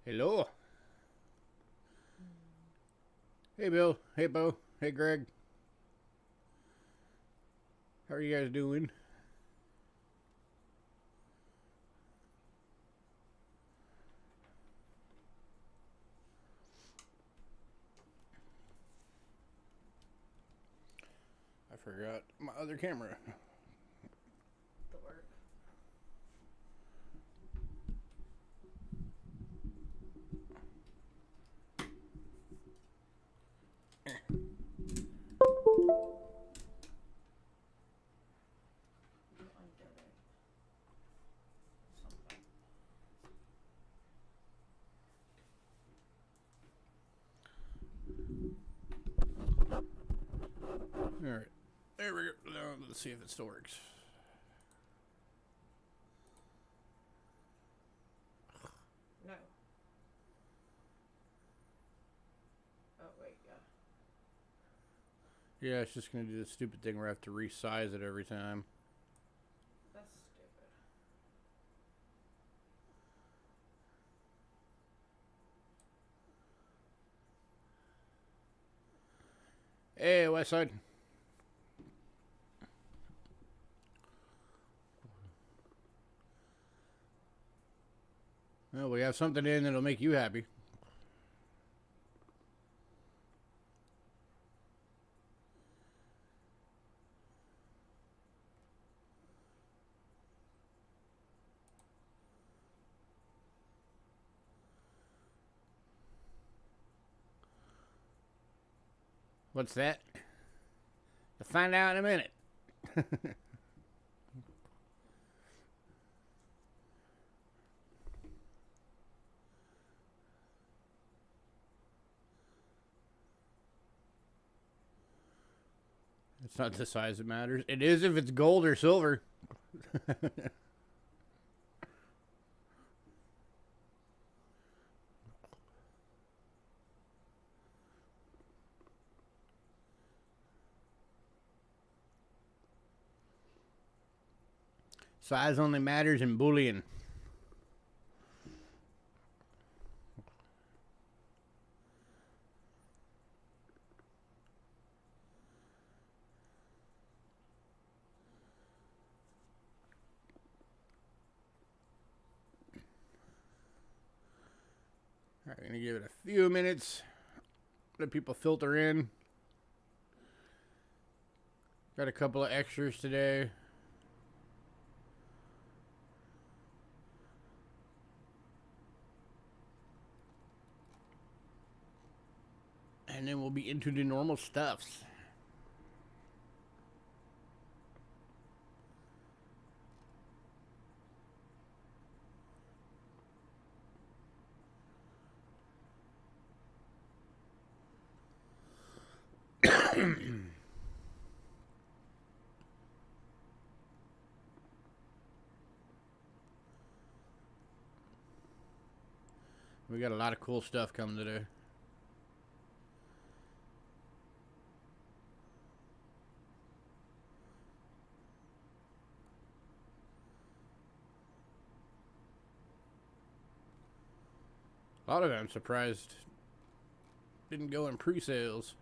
Hello. Hey, Bill. Hey, Bo. Hey, Greg. How are you guys doing? I forgot my other camera. The work. You undid it. Something. All right. There we go. Now let's see if it still works. No. Oh, wait, yeah. Yeah, it's just going to do the stupid thing where I have to resize it every time. That's stupid. Hey, Westside. Well, we have something in that'll make you happy. What's that? You'll find out in a minute. It's not the size that matters. It is if it's gold or silver. Size only matters in bullion. All right, gonna give it a few minutes. Let people filter in. Got a couple of extras today. And then we'll be into the normal stuffs. We got a lot of cool stuff coming today. A lot of it I'm surprised didn't go in pre-sales.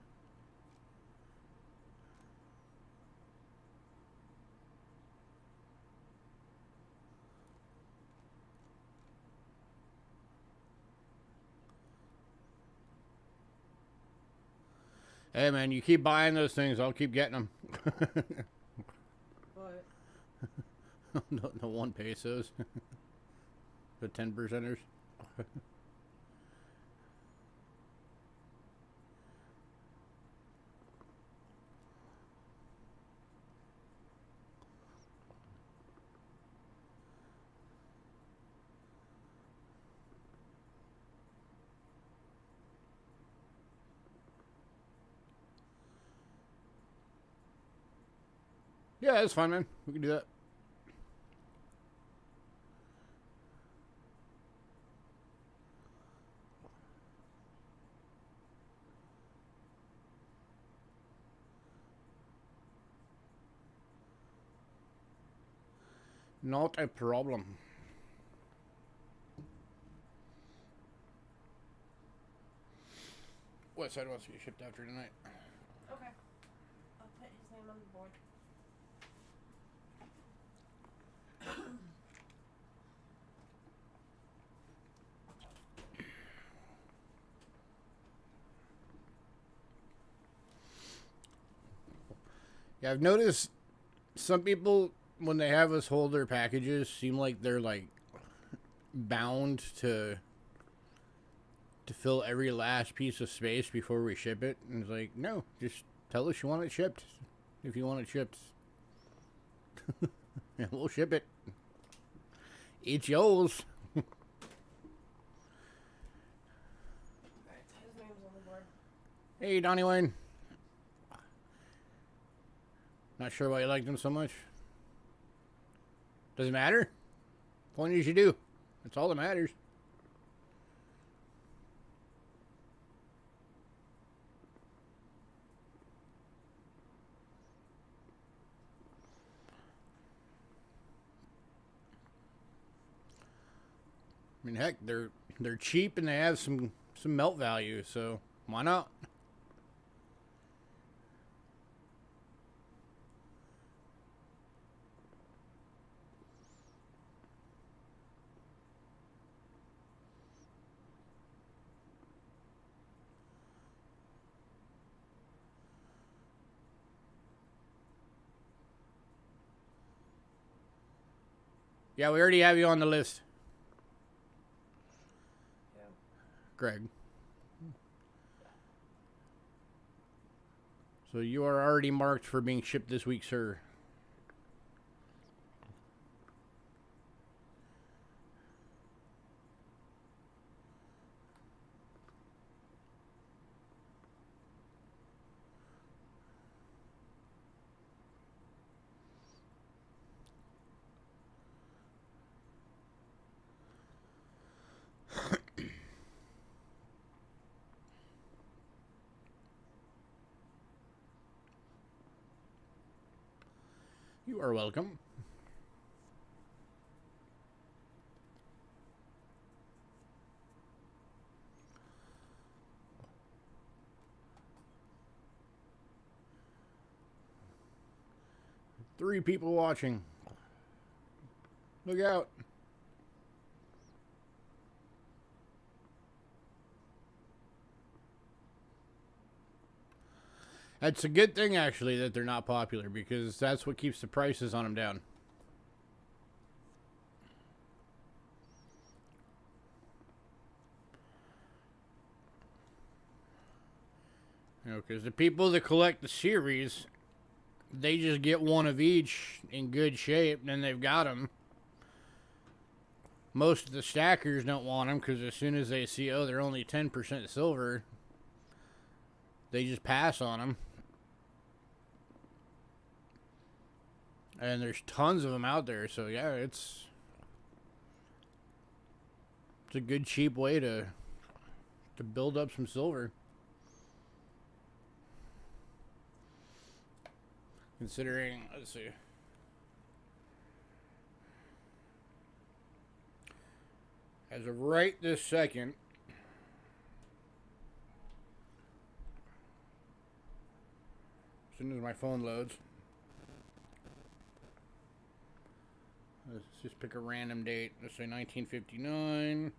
Hey man, you keep buying those things, I'll keep getting them. But the 1 pesos. The 10 percenters. Yeah, that's fine, man. We can do that. Not a problem. Westside wants to get shipped after tonight. Okay. I'll put his name on the board. Yeah, I've noticed some people, when they have us hold their packages, seem like they're like bound to fill every last piece of space before we ship it. And it's like, no, just tell us you want it shipped. If you want it shipped, and we'll ship it. It's yours. Alright, his name's on the board. Hey, Donnie Wayne. Not sure why you like them so much. Doesn't matter. Point is you do. That's all that matters. I mean, heck, they're cheap and they have some melt value, so why not? Yeah, we already have you on the list, Yeah. Greg. So you are already marked for being shipped this week, sir. You are welcome. Three people watching. Look out. That's a good thing, actually, that they're not popular, because that's what keeps the prices on them down. You know, because the people that collect the series, they just get one of each in good shape, and then they've got them. Most of the stackers don't want them, because as soon as they see, oh, they're only 10% silver, they just pass on them. And there's tons of them out there, so yeah, it's a good cheap way to build up some silver. Considering, let's see. As of right this second, as soon as my phone loads, let's just pick a random date. Let's say 1959.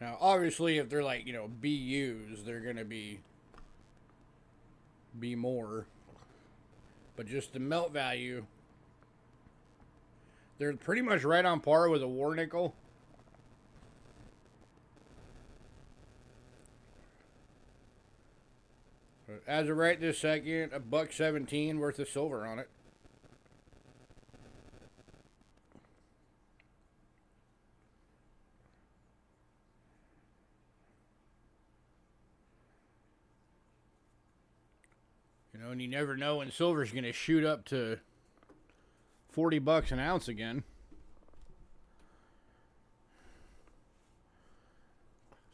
Now, obviously, if they're like, you know, BUs, they're gonna be more. But just the melt value, they're pretty much right on par with a war nickel. As of right this second, $1.17 worth of silver on it. You know, and you never know when silver's going to shoot up to $40 an ounce again.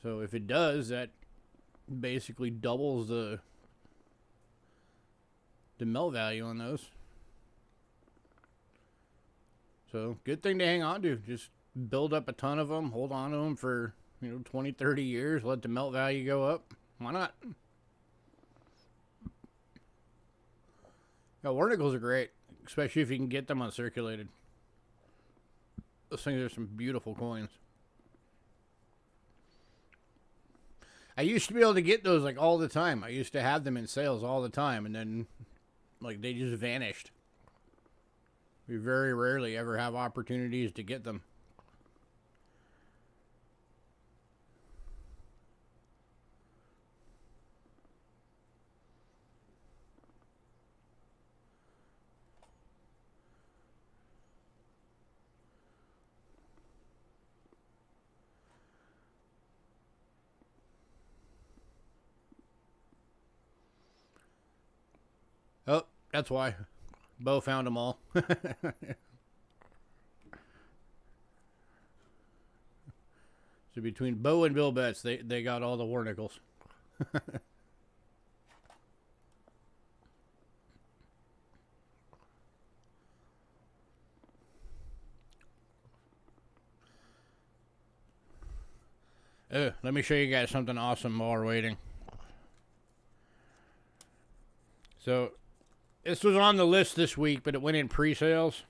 So if it does, that basically doubles the melt value on those. So good thing to hang on to. Just build up a ton of them, hold on to them for 20, 30 years, let the melt value go up. Why not? Yeah, Warnicles are great, especially if you can get them uncirculated. Those things are some beautiful coins. I used to be able to get those like all the time. I used to have them in sales all the time, and then like they just vanished. We very rarely ever have opportunities to get them. Oh, that's why. Bo found them all. So between Bo and Bill Betts, they got all the Warnicles. Let me show you guys something awesome while we're waiting. So, this was on the list this week, but it went in pre-sales.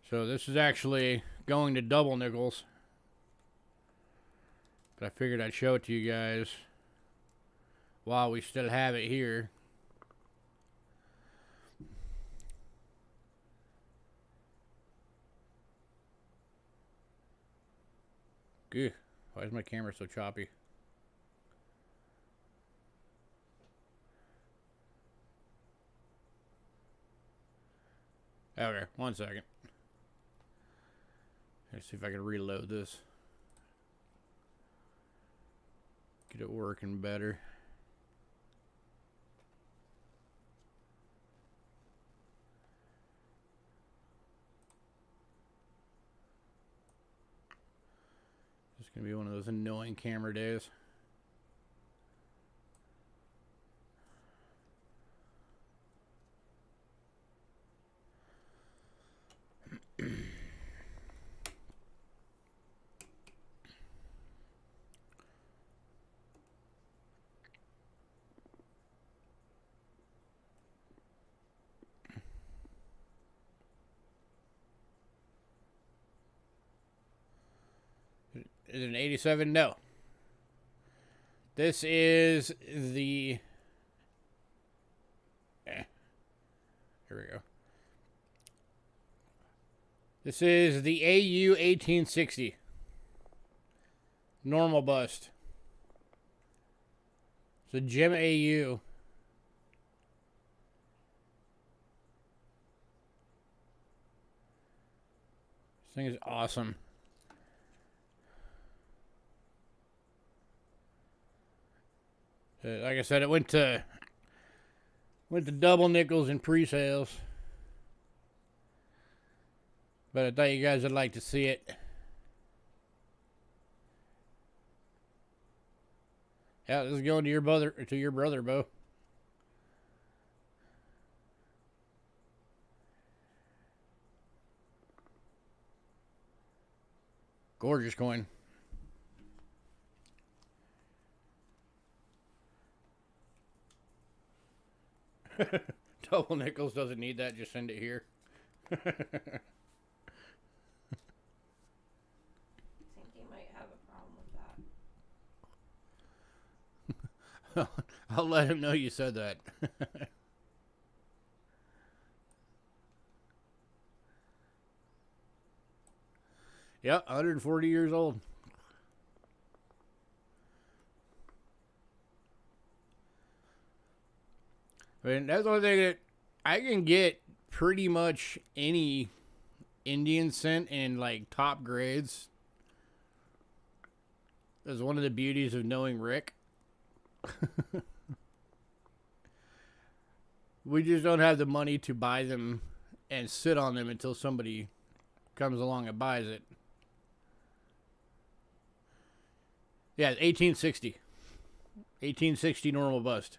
So this is actually going to double nickels. But I figured I'd show it to you guys while we still have it here. Good. Why is my camera so choppy? Okay, 1 second. Let's see if I can reload this. Get it working better. It's gonna be one of those annoying camera days. Is it an 87? No. This is the... Here we go. This is the AU 1860. Normal bust. It's a Gem AU. This thing is awesome. Like I said, it went to double nickels in pre-sales. But I thought you guys would like to see it. Yeah, this is going to your brother, Bo. Gorgeous coin. Double nickels doesn't need that. Just send it here. I think you might have a problem with that. I'll let him know you said that. Yeah, 140 years old. I mean, that's the only thing that I can get pretty much any Indian cent in like top grades. That's one of the beauties of knowing Rick. We just don't have the money to buy them and sit on them until somebody comes along and buys it. Yeah, 1860. 1860 normal bust.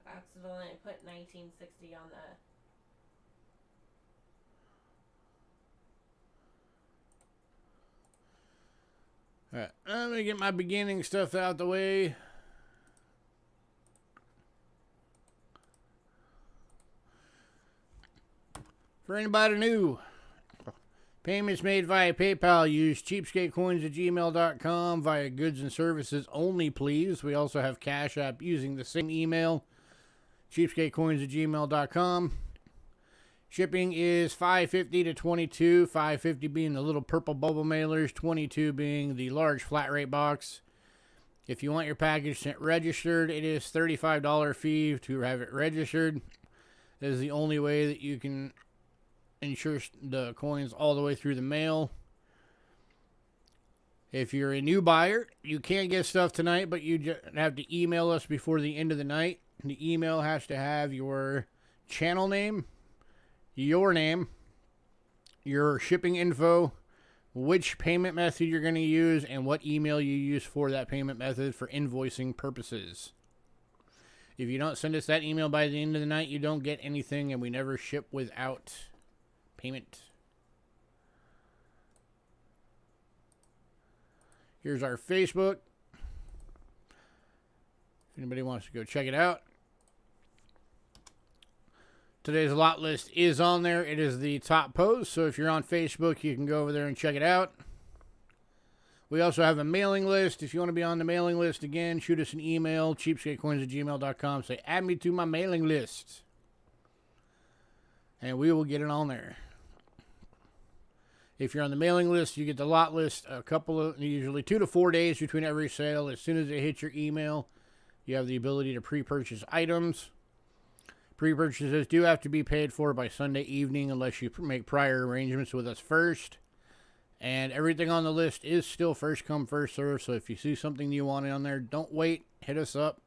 Accidentally put 1960 on the. Alright, I'm gonna get my beginning stuff out the way. For anybody new, payments made via PayPal. Use cheapskatecoins@gmail.com via goods and services only, please. We also have Cash App using the same email, cheapskatecoins@gmail.com. Shipping is $5.50 to $22. $5.50 being the little purple bubble mailers, $22 being the large flat rate box. If you want your package sent registered, it is $35 fee to have it registered. That is the only way that you can ensure the coins all the way through the mail. If you're a new buyer, you can get stuff tonight, but you just have to email us before the end of the night. The email has to have your channel name, your name, your shipping info, which payment method you're going to use, and what email you use for that payment method for invoicing purposes. If you don't send us that email by the end of the night, you don't get anything, and we never ship without payment. Here's our Facebook. If anybody wants to go check it out. Today's lot list is on there. It is the top post, so if you're on Facebook, you can go over there and check it out. We also have a mailing list. If you want to be on the mailing list, again, shoot us an email, cheapskatecoins@gmail.com. Say, add me to my mailing list. And we will get it on there. If you're on the mailing list, you get the lot list usually 2 to 4 days between every sale. As soon as it hits your email, you have the ability to pre-purchase items. Pre-purchases do have to be paid for by Sunday evening unless you make prior arrangements with us first. And everything on the list is still first come, first serve. So if you see something you want on there, don't wait. Hit us up.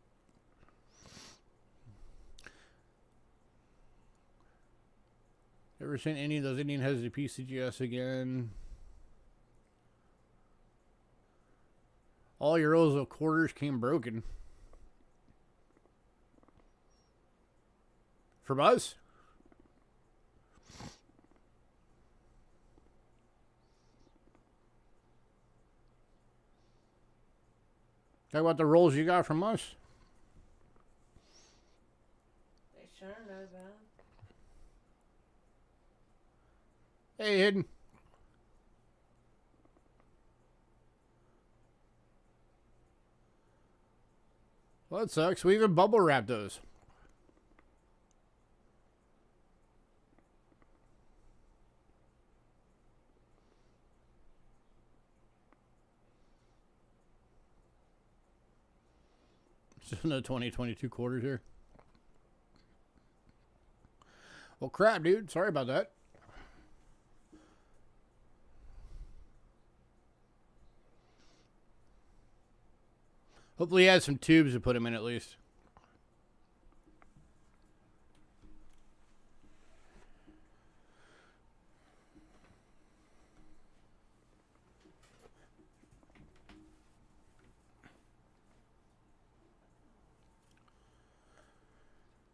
Ever seen any of those Indian heads to PCGS again? All your rows of quarters came broken. From us? Talk about the rolls you got from us. They sure know that. Hey, Hidden. Well, that sucks. We even bubble wrapped those. Just no 2022 quarters here. Well, crap, dude. Sorry about that. Hopefully he has some tubes to put him in at least.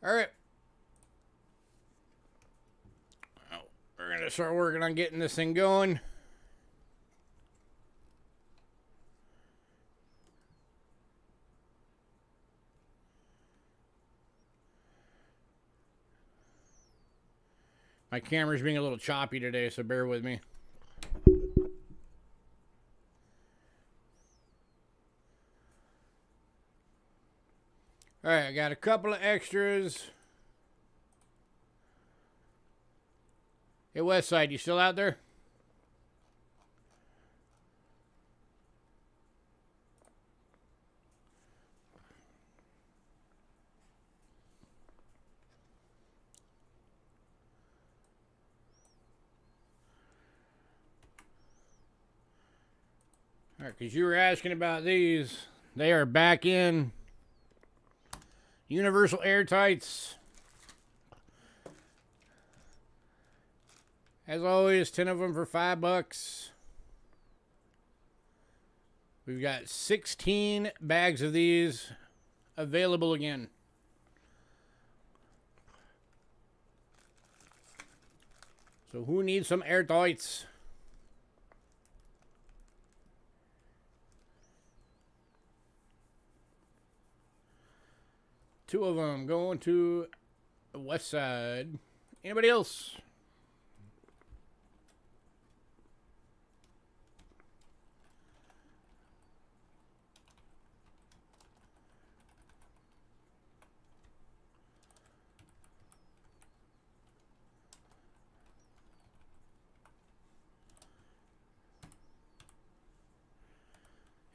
All right. We're going to start working on getting this thing going. My camera's being a little choppy today, so bear with me. All right, I got a couple of extras. Hey, Westside, you still out there? All right, because you were asking about these. They are back in. Universal Airtights. As always, 10 of them for $5. We've got 16 bags of these available again. So who needs some airtights? Two of them going to the west side. Anybody else?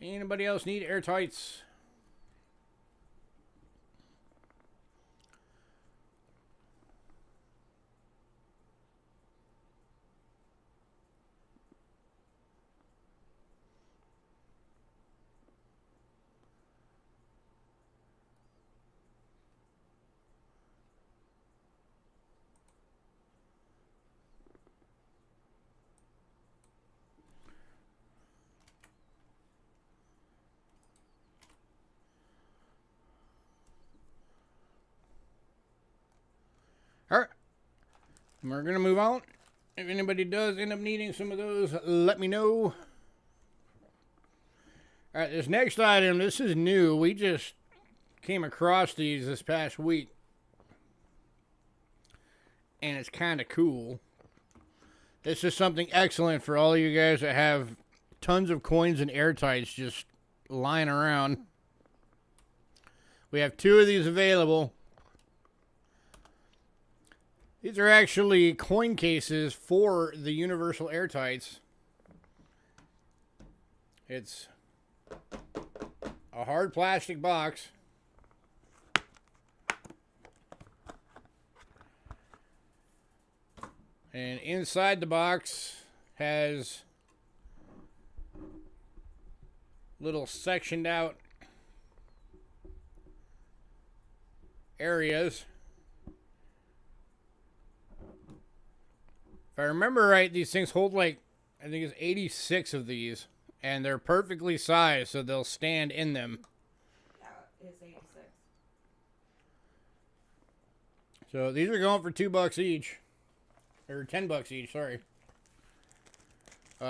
Anybody else need airtights? Alright. We're going to move on. If anybody does end up needing some of those, let me know. Alright, this next item, this is new. We just came across these this past week. And it's kind of cool. This is something excellent for all you guys that have tons of coins and airtights just lying around. We have 2 of these available. These are actually coin cases for the universal airtights. It's a hard plastic box. And inside the box has little sectioned out areas. If I remember right, these things hold like, I think it's 86 of these. And they're perfectly sized, so they'll stand in them. Yeah, it's 86. So these are going for $2 each. Or $10 each, sorry.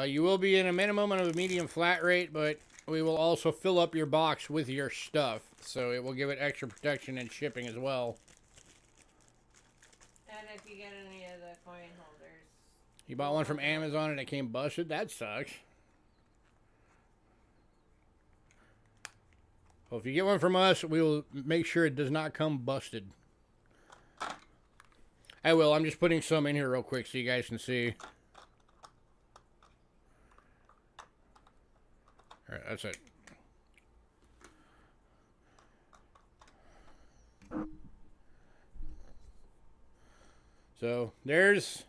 You will be in a minimum of a medium flat rate, but we will also fill up your box with your stuff. So it will give it extra protection and shipping as well. And if you get any of the coin holders. You bought one from Amazon and it came busted? That sucks. Well, if you get one from us, we will make sure it does not come busted. I will. I'm just putting some in here real quick so you guys can see. Alright, that's it. So, there's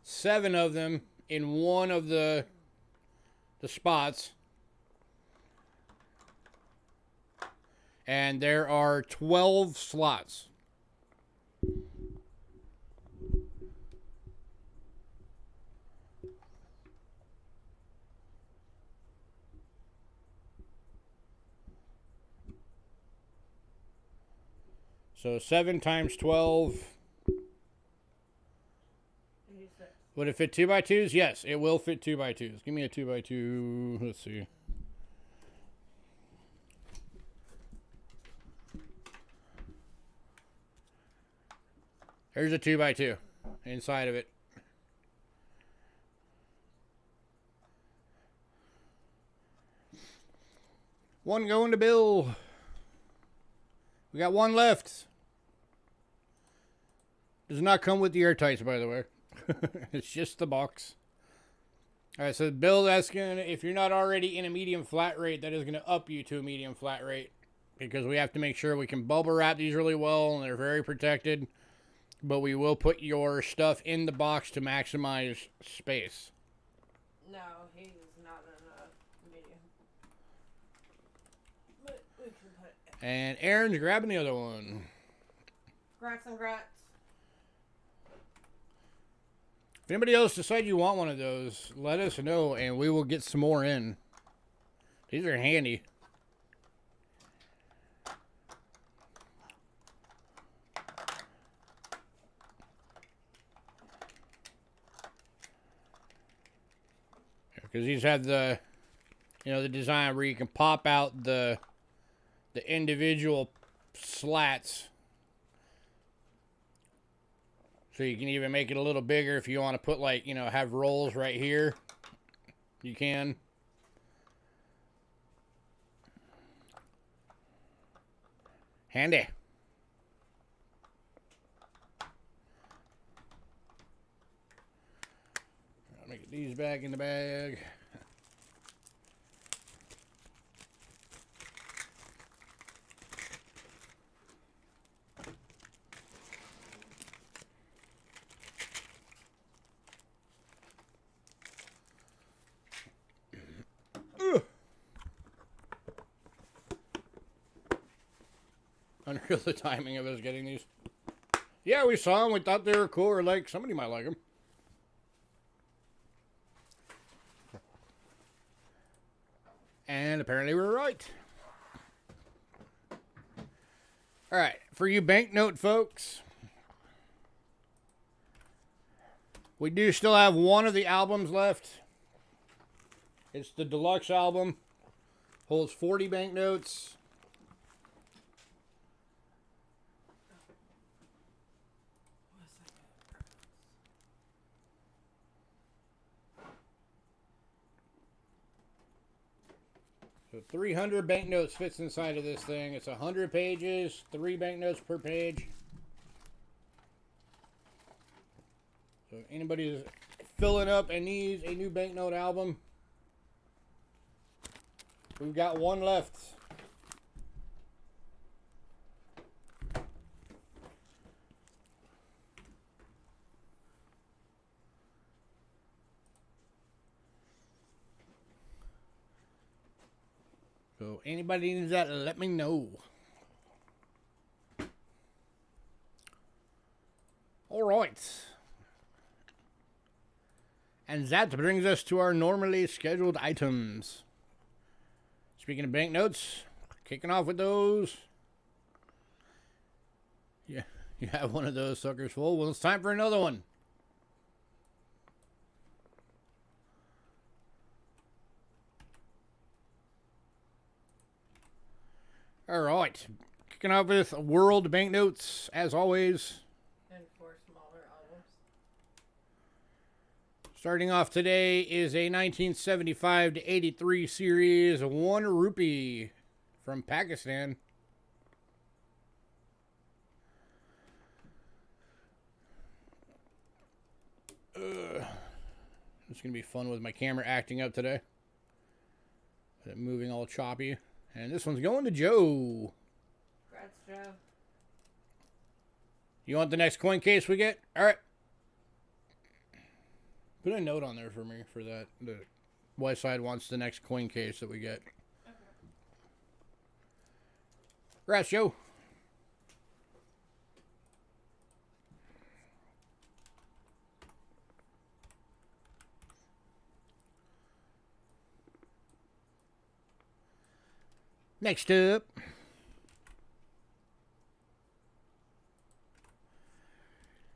7 of them in one of the spots. And there are 12 slots. So 7 times 12. 86. Would it fit 2x2s? Yes, it will fit 2x2s. Give me a 2x2. Let's see. There's a 2x2 inside of it. One going to Bill. We got one left. Does not come with the airtights, by the way. It's just the box. Alright, so Bill, that's going to, if you're not already in a medium flat rate, that is going to up you to a medium flat rate. Because we have to make sure we can bubble wrap these really well, and they're very protected. But we will put your stuff in the box to maximize space. No, he's not in a medium. But we can put it. And Aaron's grabbing the other one. Grats and grats. If anybody else decides you want one of those, let us know and we will get some more in These are handy. Because these have the, the design where you can pop out the individual slats. So you can even make it a little bigger if you want to put, like, have rolls right here. You can. Handy. I'll get these back in the bag. Unreal the timing of us getting these. Yeah, we saw them. We thought they were cool. Or like, somebody might like them. And apparently we were right. All right, for you banknote folks, we do still have one of the albums left. It's the deluxe album. Holds 40 banknotes. So 300 banknotes fits inside of this thing. It's 100 pages, 3 banknotes per page. So anybody who's filling up and needs a new banknote album, we've got one left. So anybody needs that, let me know. All right. And that brings us to our normally scheduled items. Speaking of banknotes, kicking off with those. Yeah, you have one of those suckers full. Well, it's time for another one. All right. Kicking off with World Banknotes, as always. And 4 smaller albums. Starting off today is a 1975 to 83 series 1 rupee from Pakistan. It's going to be fun with my camera acting up today. Moving all choppy. And this one's going to Joe. Congrats, Joe. You want the next coin case we get? All right. Put a note on there for me for that. The White Side wants the next coin case that we get. Okay. Congrats, Joe. Next up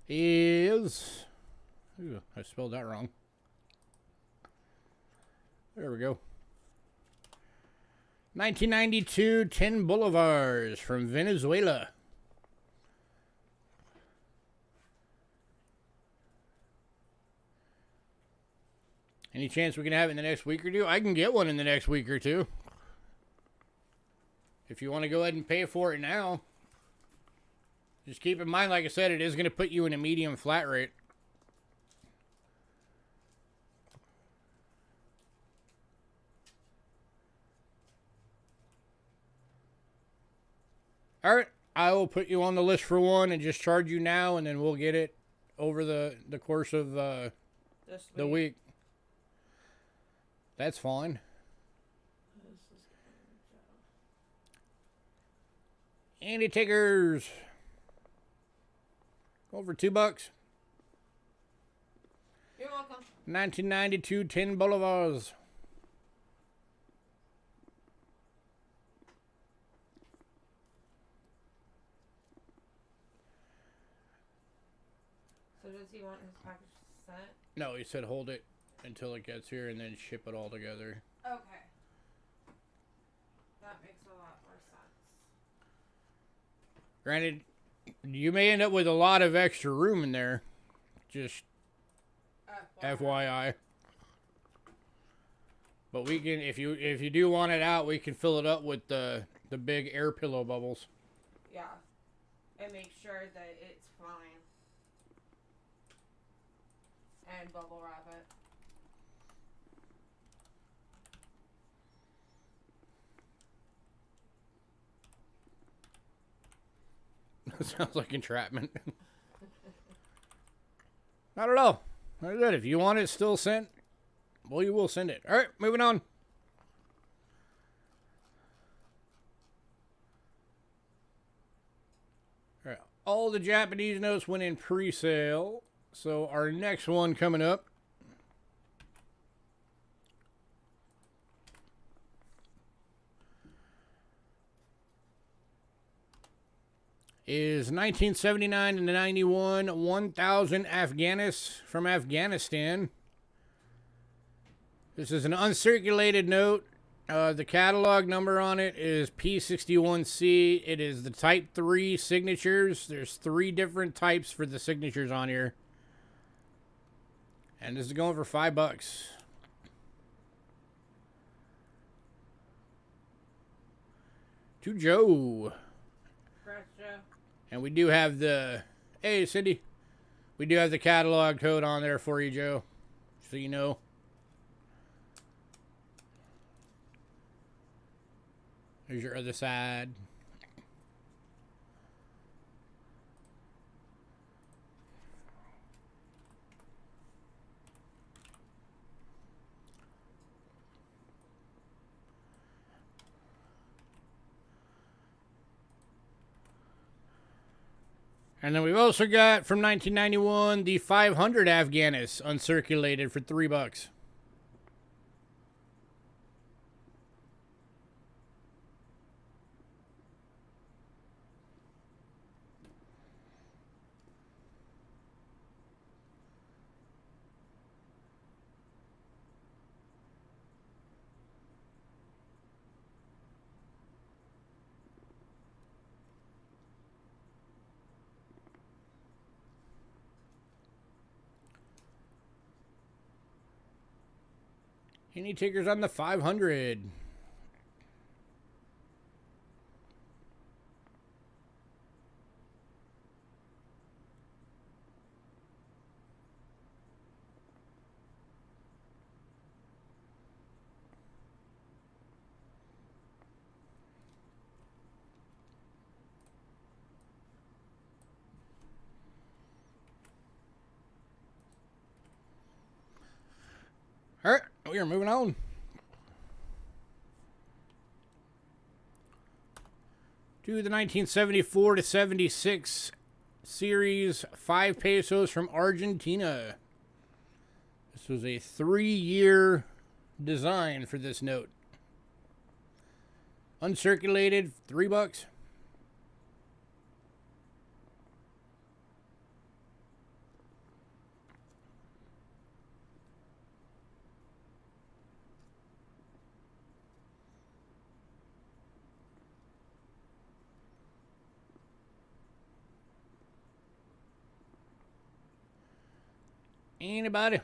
is... Ooh, I spelled that wrong. There we go. 1992 10 Bolivars from Venezuela. Any chance we can have it in the next week or two? I can get one in the next week or two. If you want to go ahead and pay for it now, just keep in mind, like I said, it is going to put you in a medium flat rate. All right, I will put you on the list for one and just charge you now, and then we'll get it over the course of the week. That's fine. Andy Takers. Over $2. You're welcome. 1992 10 Bolivars. want his package sent? No, he said hold it until it gets here and then ship it all together. Okay. That makes a lot more sense. Granted, you may end up with a lot of extra room in there. Just FYI. But we can, if you do want it out, we can fill it up with the big air pillow bubbles. Yeah. And make sure that it's fine. And bubble wrap it. Sounds like entrapment. I don't know. Like that. If you want it still sent, well, you will send it. All right, moving on. All right, all the Japanese notes went in pre-sale. So our next one coming up is 1979 and 91, 1,000 Afghanis from Afghanistan. This is an uncirculated note. The catalog number on it is P61C. It is the Type 3 signatures. There's 3 different types for the signatures on here. And this is going for $5. To Joe. And we do have the... Hey, Cindy. We do have the catalog code on there for you, Joe. So you know. Here's your other side. And then we've also got, from 1991, the 500 Afghanis uncirculated for $3. Any takers on the 500? All right, we are moving on. To the 1974 to 76 series, 5 pesos from Argentina. This was a 3-year design for this note. Uncirculated, $3. Anybody?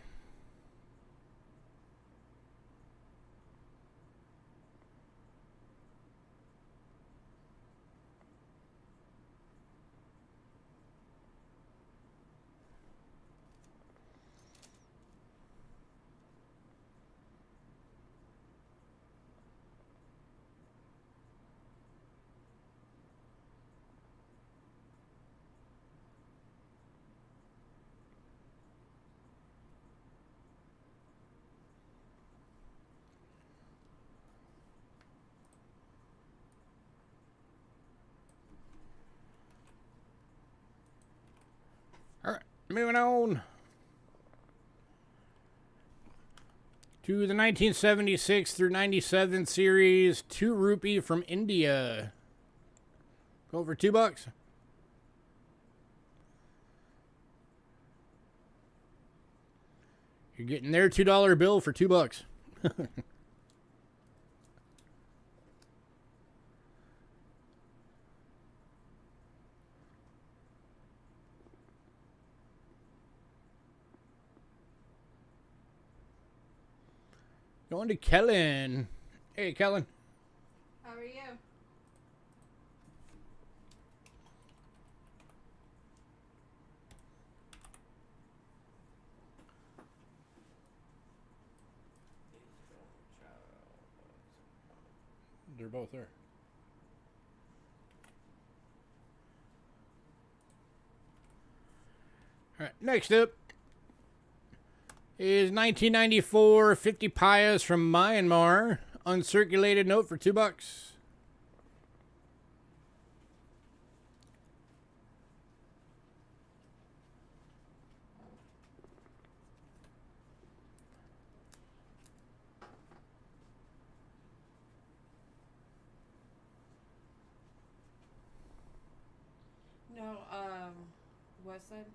All right, moving on to the 1976 through 97 series, 2 rupee from India. Go for $2. You're getting their $2 bill for $2. Going to Kellen. Hey, Kellen. How are you? They're both there. All right, next up is 1994 50 pias from Myanmar. Uncirculated note for $2. No, West Side.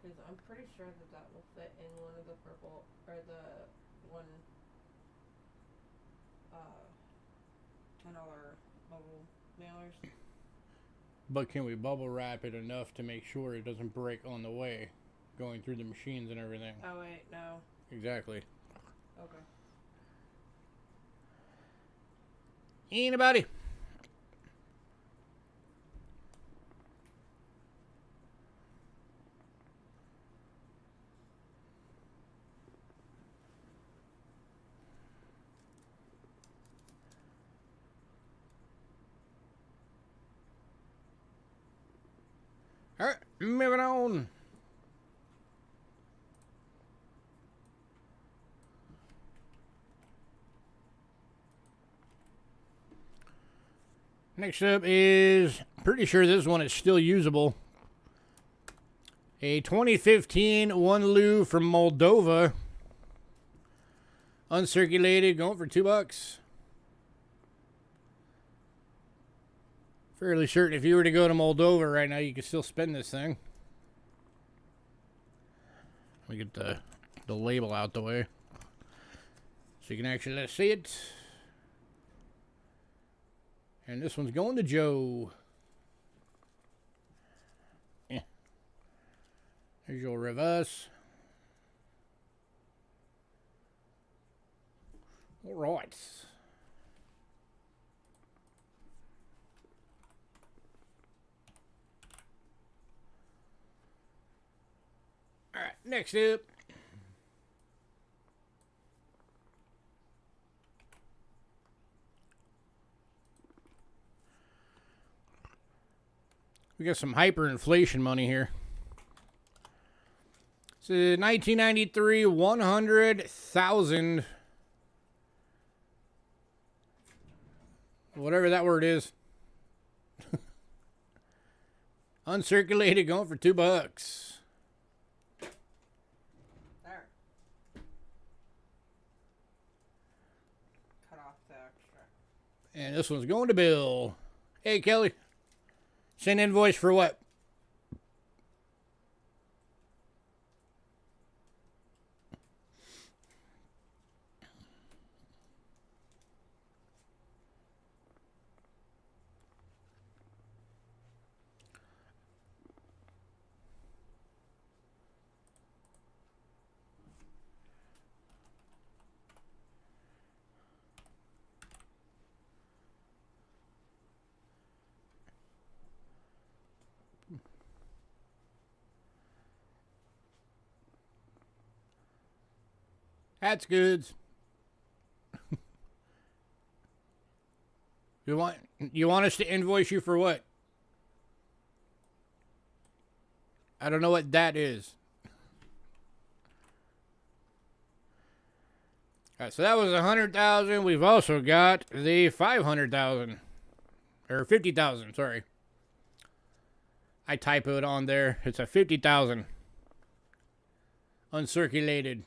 Because I'm pretty sure that that will fit in one of the purple, or the one, $10 mobile mailers. But can we bubble wrap it enough to make sure it doesn't break on the way, going through the machines and everything? Oh, wait, no. Exactly. Okay. Anybody? All right, moving on. Next up is, pretty sure this one is still usable. A 2015 one Lu from Moldova. Uncirculated, going for $2. Fairly certain if you were to go to Moldova right now, you could still spend this thing. Let me get the label out the way so you can actually let's see it. And this one's going to Joe. Yeah. There's your reverse. All right. All right, next up. We got some hyperinflation money here. It's a 1993 100,000. Whatever that word is. Uncirculated, going for $2. There. Cut off the extra. And this one's going to Bill. Hey, Kelly. Send invoice for what? That's goods. You want us to invoice you for what? I don't know what that is. All right, so that was 100,000. We've also got the 500,000 or 50,000. Sorry, I typoed on there. It's a 50,000 uncirculated.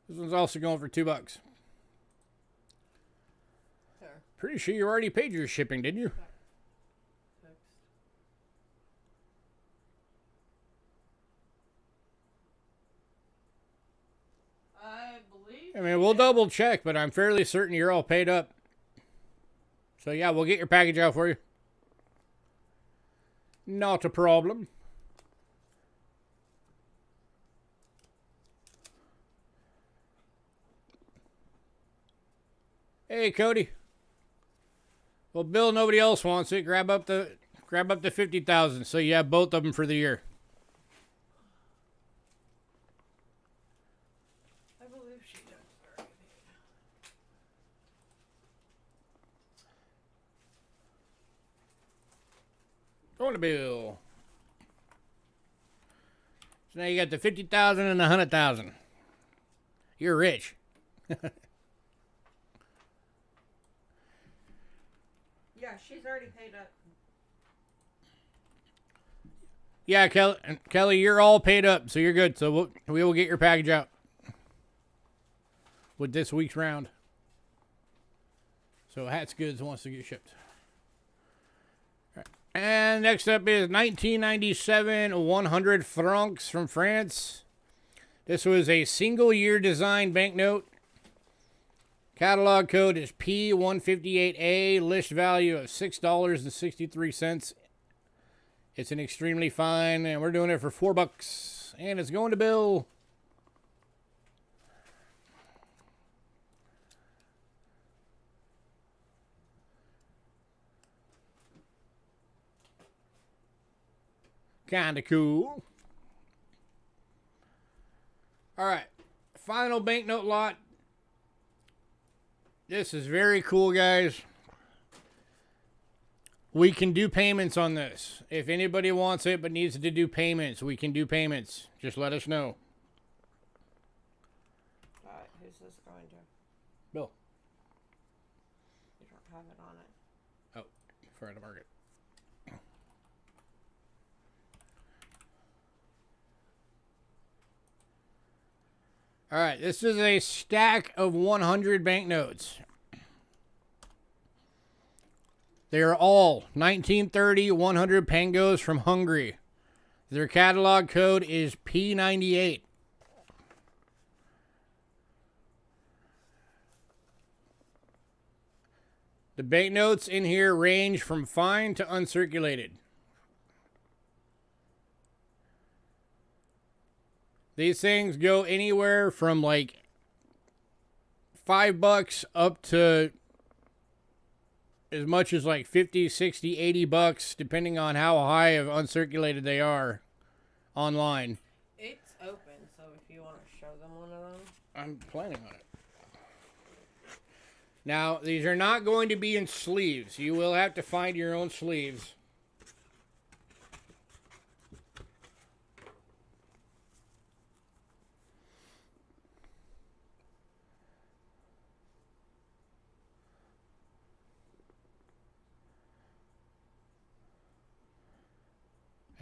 This one's also going for $2. There. Pretty sure you already paid your shipping, didn't you? Text. I believe. I mean, we'll double check, but I'm fairly certain you're all paid up. So yeah, we'll get your package out for you. Not a problem. Hey, Cody. Well, Bill, nobody else wants it. Grab up the 50,000. So you have both of them for the year. I believe she does already. Going to Bill. So now you got the 50,000 and the 100,000. You're rich. Yeah, she's already paid up. Yeah, Kelly, you're all paid up, so you're good. So we will get your package out with this week's round. So Hats Goods wants to get shipped. All right. And next up is 1997 100 francs from France. This was a single year design banknote. Catalog code is P158A. List value of $6.63. It's an extremely fine, and we're doing it for $4. And it's going to Bill. Kinda cool. All right. Final banknote lot. This is very cool, guys. We can do payments on this. If anybody wants it but needs to do payments, we can do payments. Just let us know. Alright, who's this going to? Bill. You don't have it on it. Oh, for the market. All right, this is a stack of 100 banknotes. They are all 1930 100 pangos from Hungary. Their catalog code is P98. The banknotes in here range from fine to uncirculated. These things go anywhere from like $5 up to as much as like 50, 60, 80 bucks, depending on how high of uncirculated they are online. It's open, so if you want to show them one of them. I'm planning on it. Now, these are not going to be in sleeves. You will have to find your own sleeves.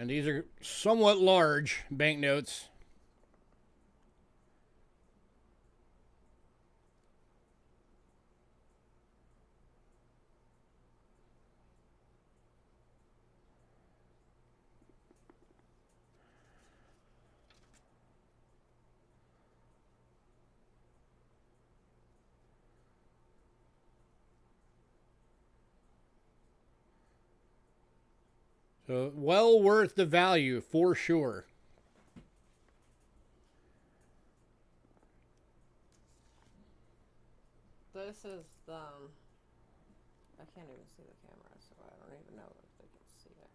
And these are somewhat large banknotes. So well worth the value for sure. This is I can't even see the camera, so I don't even know if they can see it.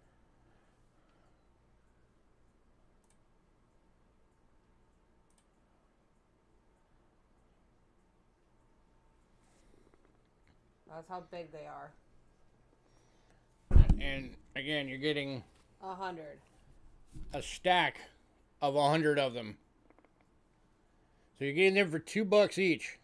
That's how big they are. And again, you're getting 100. a stack of 100 of them. So you're getting them for $2 each.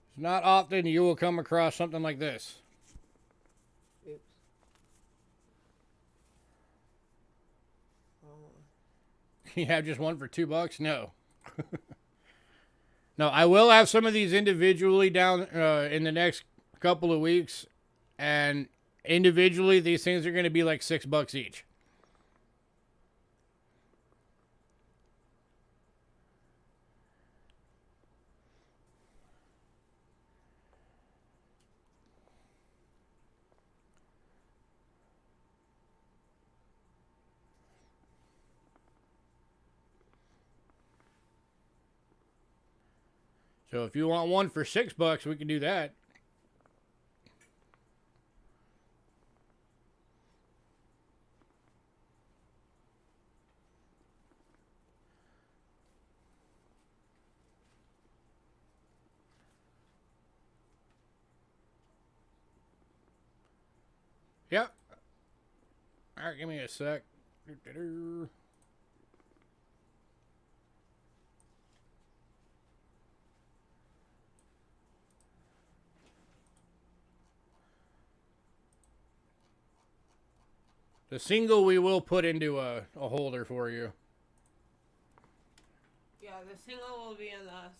It's not often you will come across something like this. Oops. You have just one for $2? No. No, I will have some of these individually down in the next couple of weeks, and individually these things are going to be like $6 each. So if you want one for $6, we can do that. Yep. All right, give me a sec. The single we will put into a holder for you. Yeah, the single will be in this.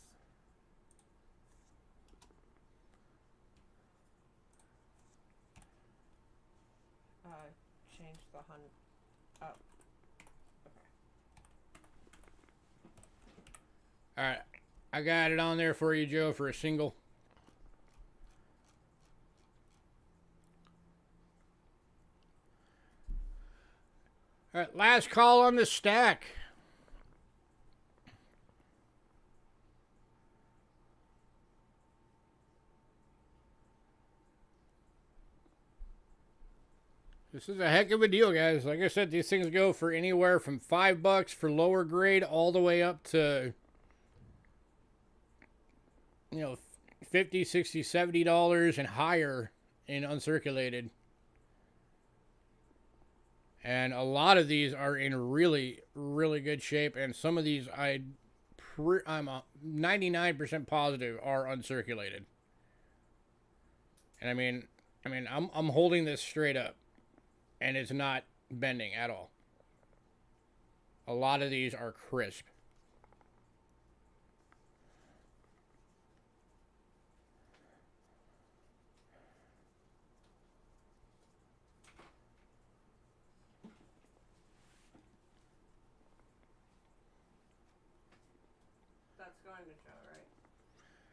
Change the hundred. Oh. Okay. All right. I got it on there for you, Joe, for a single. All right, last call on the stack. This is a heck of a deal, guys. Like I said, these things go for anywhere from $5 for lower grade all the way up to, you know, $50, $60, $70 and higher in uncirculated. And a lot of these are in really, really good shape. And some of these I'm 99% positive are uncirculated. And I mean, I'm holding this straight up. And it's not bending at all. A lot of these are crisp. That's going to show, right?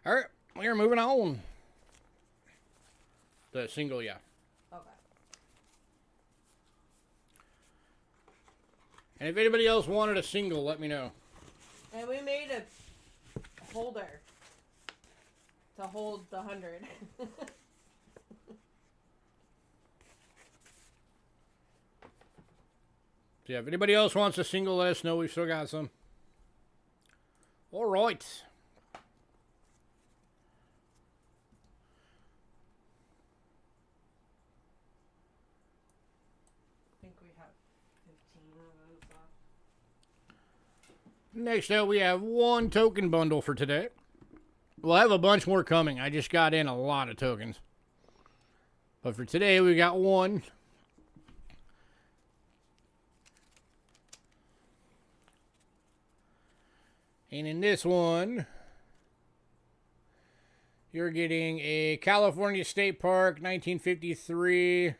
All right, we are moving on. The single, yeah. Okay. And if anybody else wanted a single, let me know. And we made a holder to hold the 100. So yeah, if anybody else wants a single, let us know. We've still got some. All right. I think we have 15 of those left. Next up, we have one token bundle for today. We'll have a bunch more coming. I just got in a lot of tokens. But for today, we got one. And in this one, you're getting a California State Park 1953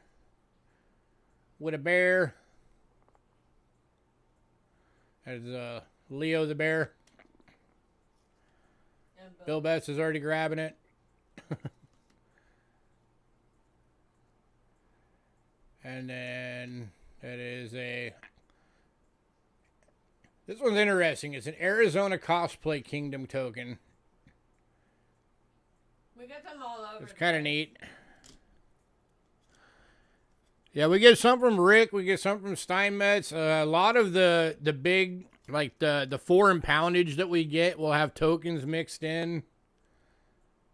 with a bear. There's Leo the bear. And Bill Betts is already grabbing it. And then that is a... This one's interesting. It's an Arizona Cosplay Kingdom token. we get them all over. It's kind of neat. Yeah, we get some from Rick. We get some from Steinmetz. A lot of the big, like the foreign poundage that we get will have tokens mixed in.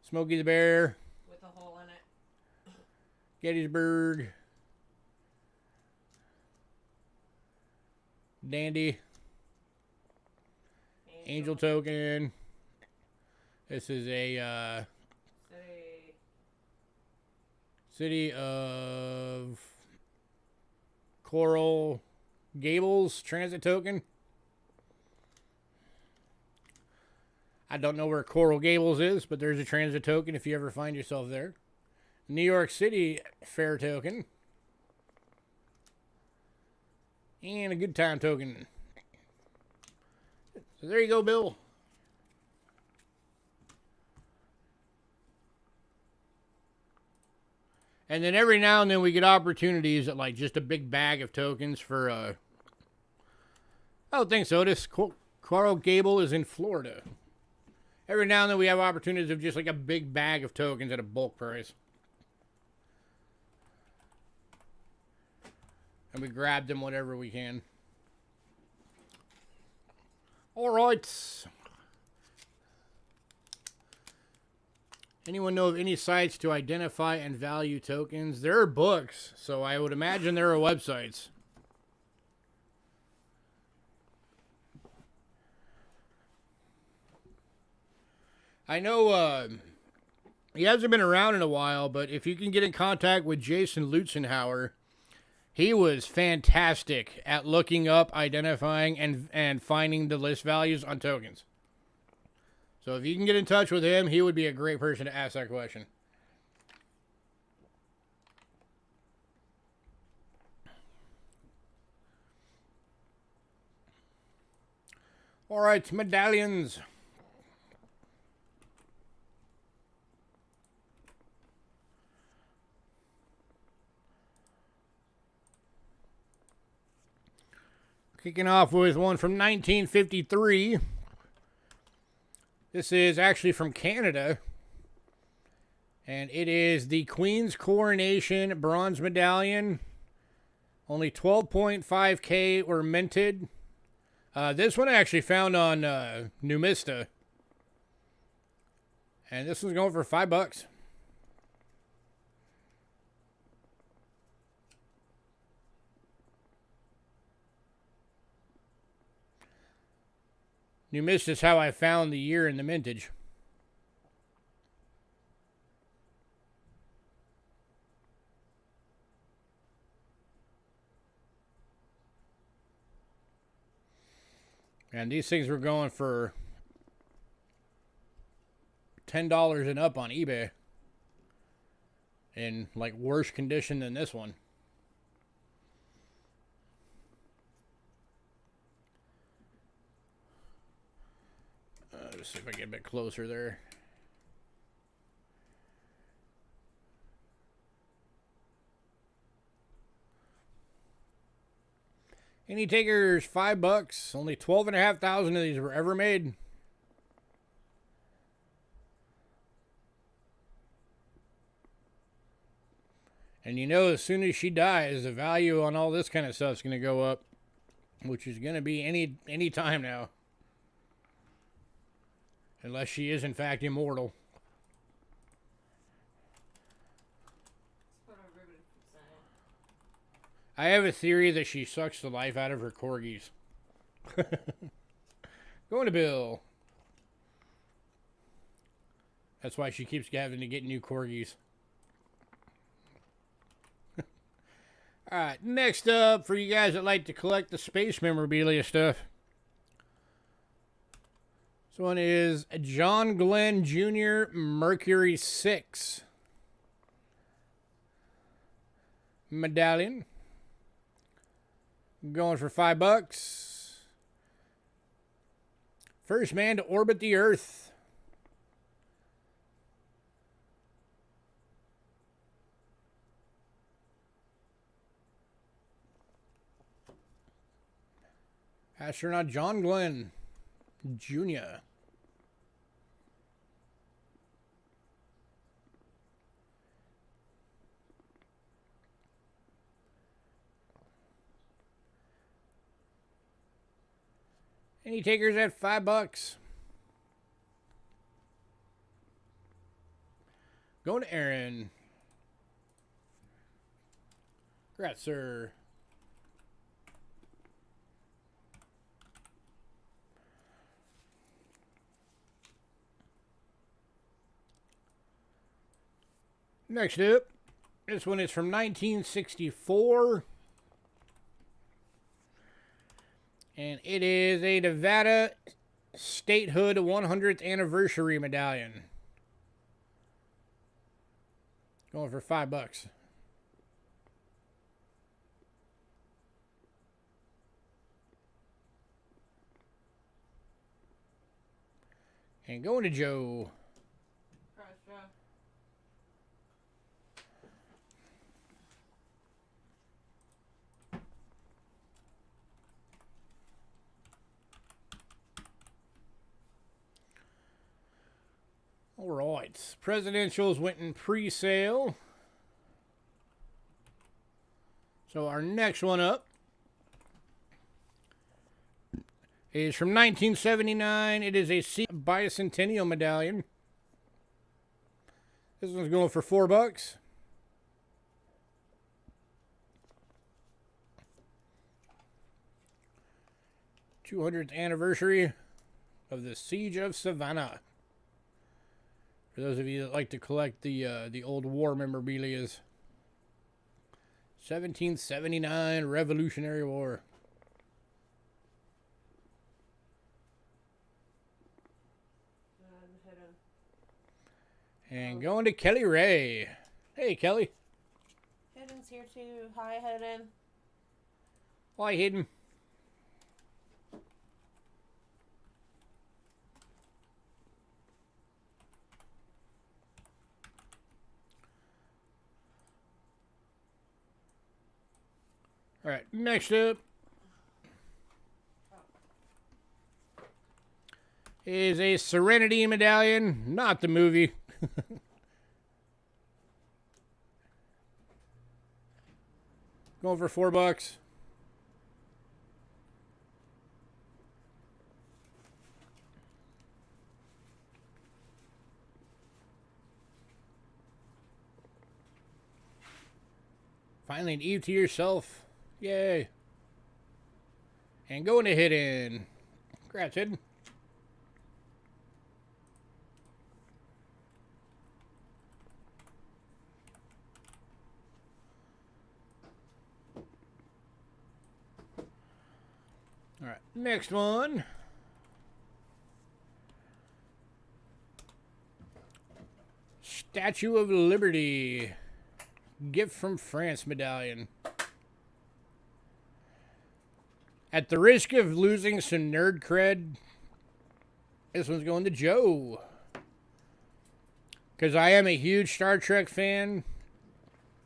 Smokey the Bear. With a hole in it. Gettysburg. Dandy. Angel token. This is a City of Coral Gables transit token. I don't know where Coral Gables is, but there's a transit token if you ever find yourself there. New York City fair token. And a good time token. So there you go, Bill. And then every now and then we get opportunities at like just a big bag of tokens for, I don't think so. This Coral Gable is in Florida. Every now and then we have opportunities of just like a big bag of tokens at a bulk price. And we grab them whatever we can. All right. Anyone know of any sites to identify and value tokens? There are books, so I would imagine there are websites. I know he hasn't been around in a while, but if you can get in contact with Jason Lutzenhauer, he was fantastic at looking up, identifying, and finding the list values on tokens. So if you can get in touch with him, he would be a great person to ask that question. All right, medallions. Kicking off with one from 1953. This is actually from Canada. And it is the Queen's Coronation Bronze Medallion. Only 12.5K were minted. This one I actually found on Numista. And this one's going for $5. Numista is how I found the year and the mintage. And these things were going for $10 and up on eBay. In like worse condition than this one. Just see if I get a bit closer there. Any takers? $5. Only 12,500 of these were ever made. And you know, as soon as she dies, the value on all this kind of stuff is going to go up, which is going to be any time now. Unless she is, in fact, immortal. I have a theory that she sucks the life out of her corgis. Going to Bill. That's why she keeps having to get new corgis. Alright, next up, for you guys that like to collect the space memorabilia stuff. This one is John Glenn Jr. Mercury 6 medallion. Going for $5. First man to orbit the Earth. Astronaut John Glenn Jr. Any takers at $5? Going to Aaron. Congrats, sir. Next up, this one is from 1964. And it is a Nevada Statehood 100th Anniversary Medallion. Going for $5. And going to Joe. All right. Presidentials went in pre-sale. So our next one up is from 1979. It is a bicentennial medallion. This one's going for $4. 200th anniversary of the Siege of Savannah. For those of you that like to collect the old war memorabilia. 1779 Revolutionary War. And going to Kelly Ray. Hey, Kelly. Hidden's here too. Hi, Hidden. Why, Hidden? All right, next up is a Serenity medallion, not the movie. Going for $4. Finally, an Eve to yourself. Yay. And going to Hidden. Congrats, Hidden. All right, next one. Statue of Liberty. Gift from France medallion. At the risk of losing some nerd cred, this one's going to Joe. Because I am a huge Star Trek fan.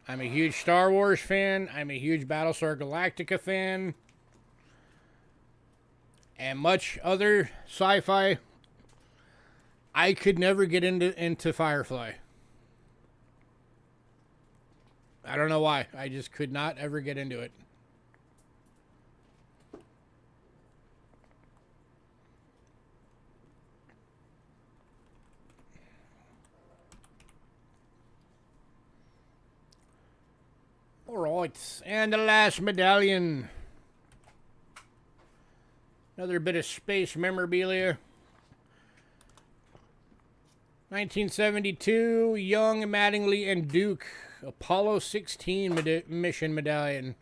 I'm a huge Star Wars fan. I'm a huge Battlestar Galactica fan. And much other sci-fi. I could never get into Firefly. I don't know why. I just could not ever get into it. Alright, and the last medallion. Another bit of space memorabilia. 1972, Young, Mattingly, and Duke. Apollo 16 mission medallion.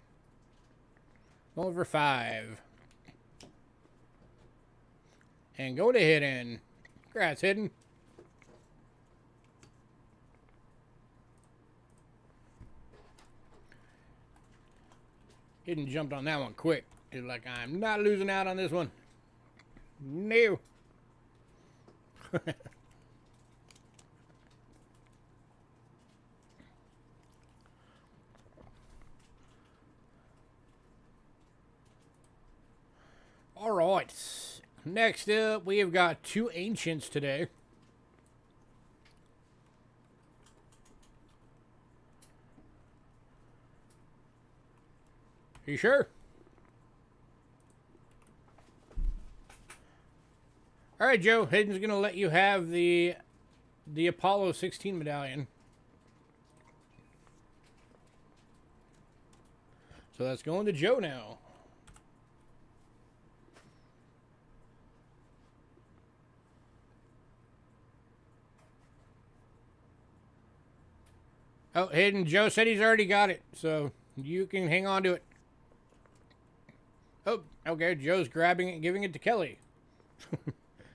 Over $5. And go to Hidden. Congrats, Hidden. Hidden jumped on that one quick. He's like, I'm not losing out on this one. No. All right. Next up, we have got two Ancients today. You sure? All right, Joe. Hidden's going to let you have the Apollo 16 medallion. So that's going to Joe now. Oh, Hidden. Joe said he's already got it, so you can hang on to it. Oh, okay. Joe's grabbing it and giving it to Kelly.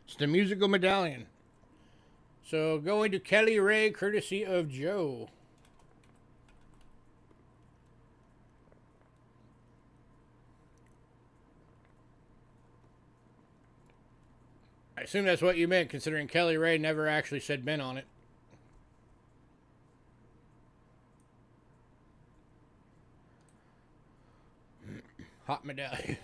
It's the musical medallion. So going to Kelly Ray, courtesy of Joe. I assume that's what you meant, considering Kelly Ray never actually said Ben on it. Hot medallion.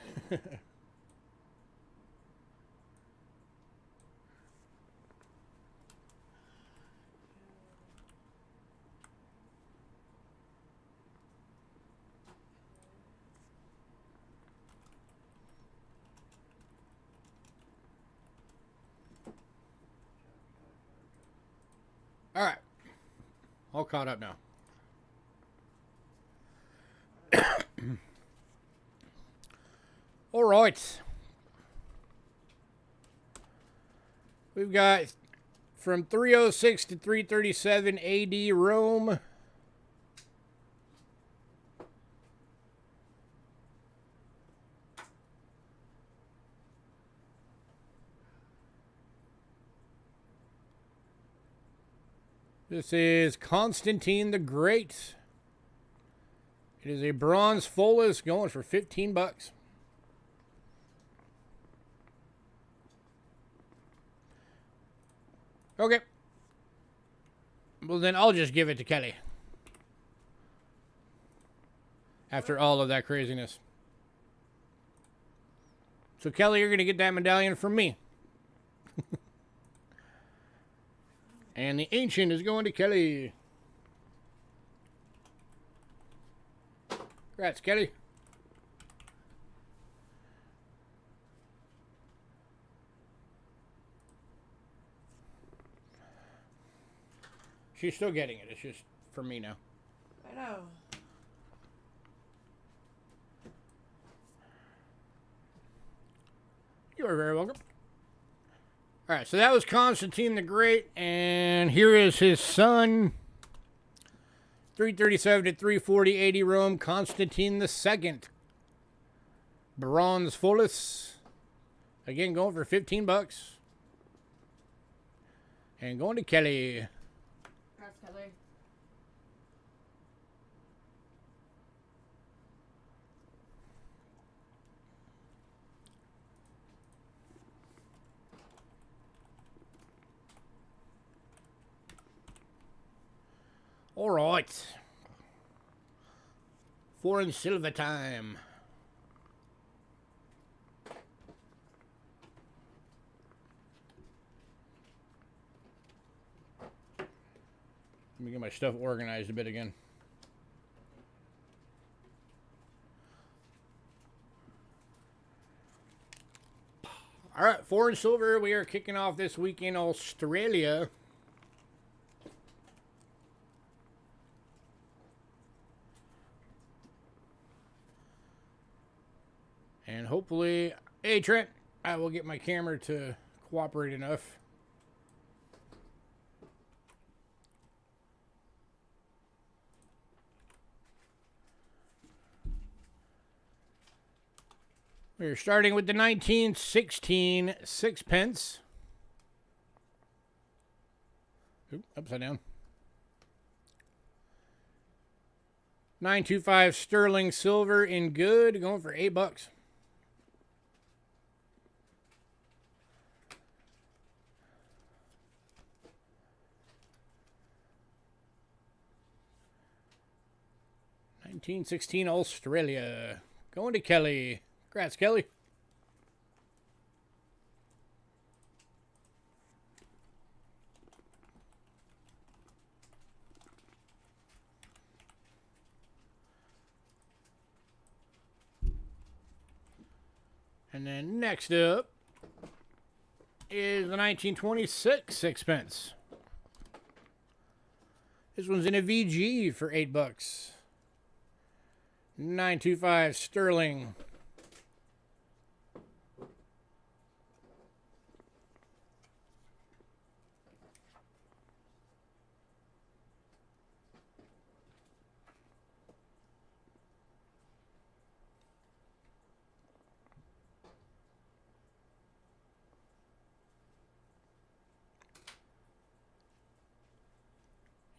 All right. All caught up now. All right. We've got from 306 to 337 AD Rome. This is Constantine the Great. It is a bronze fullest going for 15 bucks. Okay. Well, then I'll just give it to Kelly. After all of that craziness. So, Kelly, you're going to get that medallion from me. And the Ancient is going to Kelly. Congrats, Kelly. She's still getting it. It's just for me now. I know. You are very welcome. All right, so that was Constantine the Great, and here is his son. 337 to 340 80 Rome, Constantine the Second. Bronze fullest. Again, going for 15 bucks. And going to Kelly. That's Kelly. All right. Foreign silver time. Let me get my stuff organized a bit again. All right, foreign silver. We are kicking off this week in Australia. And hopefully, hey Trent, I will get my camera to cooperate enough. We're starting with the 1916 sixpence. Oop, upside down. 925 sterling silver in good, going for $8. $19.16 Australia. Going to Kelly. Congrats, Kelly. And then next up is the 1926 sixpence. This one's in a VG for $8. 925 sterling.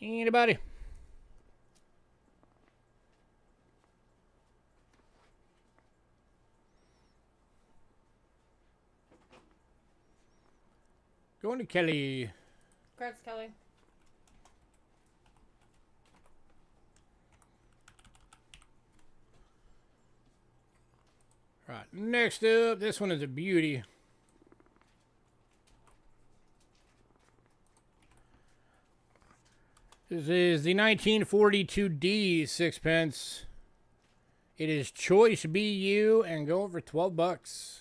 Anybody? Going to Kelly. Congrats, Kelly. Right, next up, this one is a beauty. This is the 1942D sixpence. It is Choice BU and going for $12.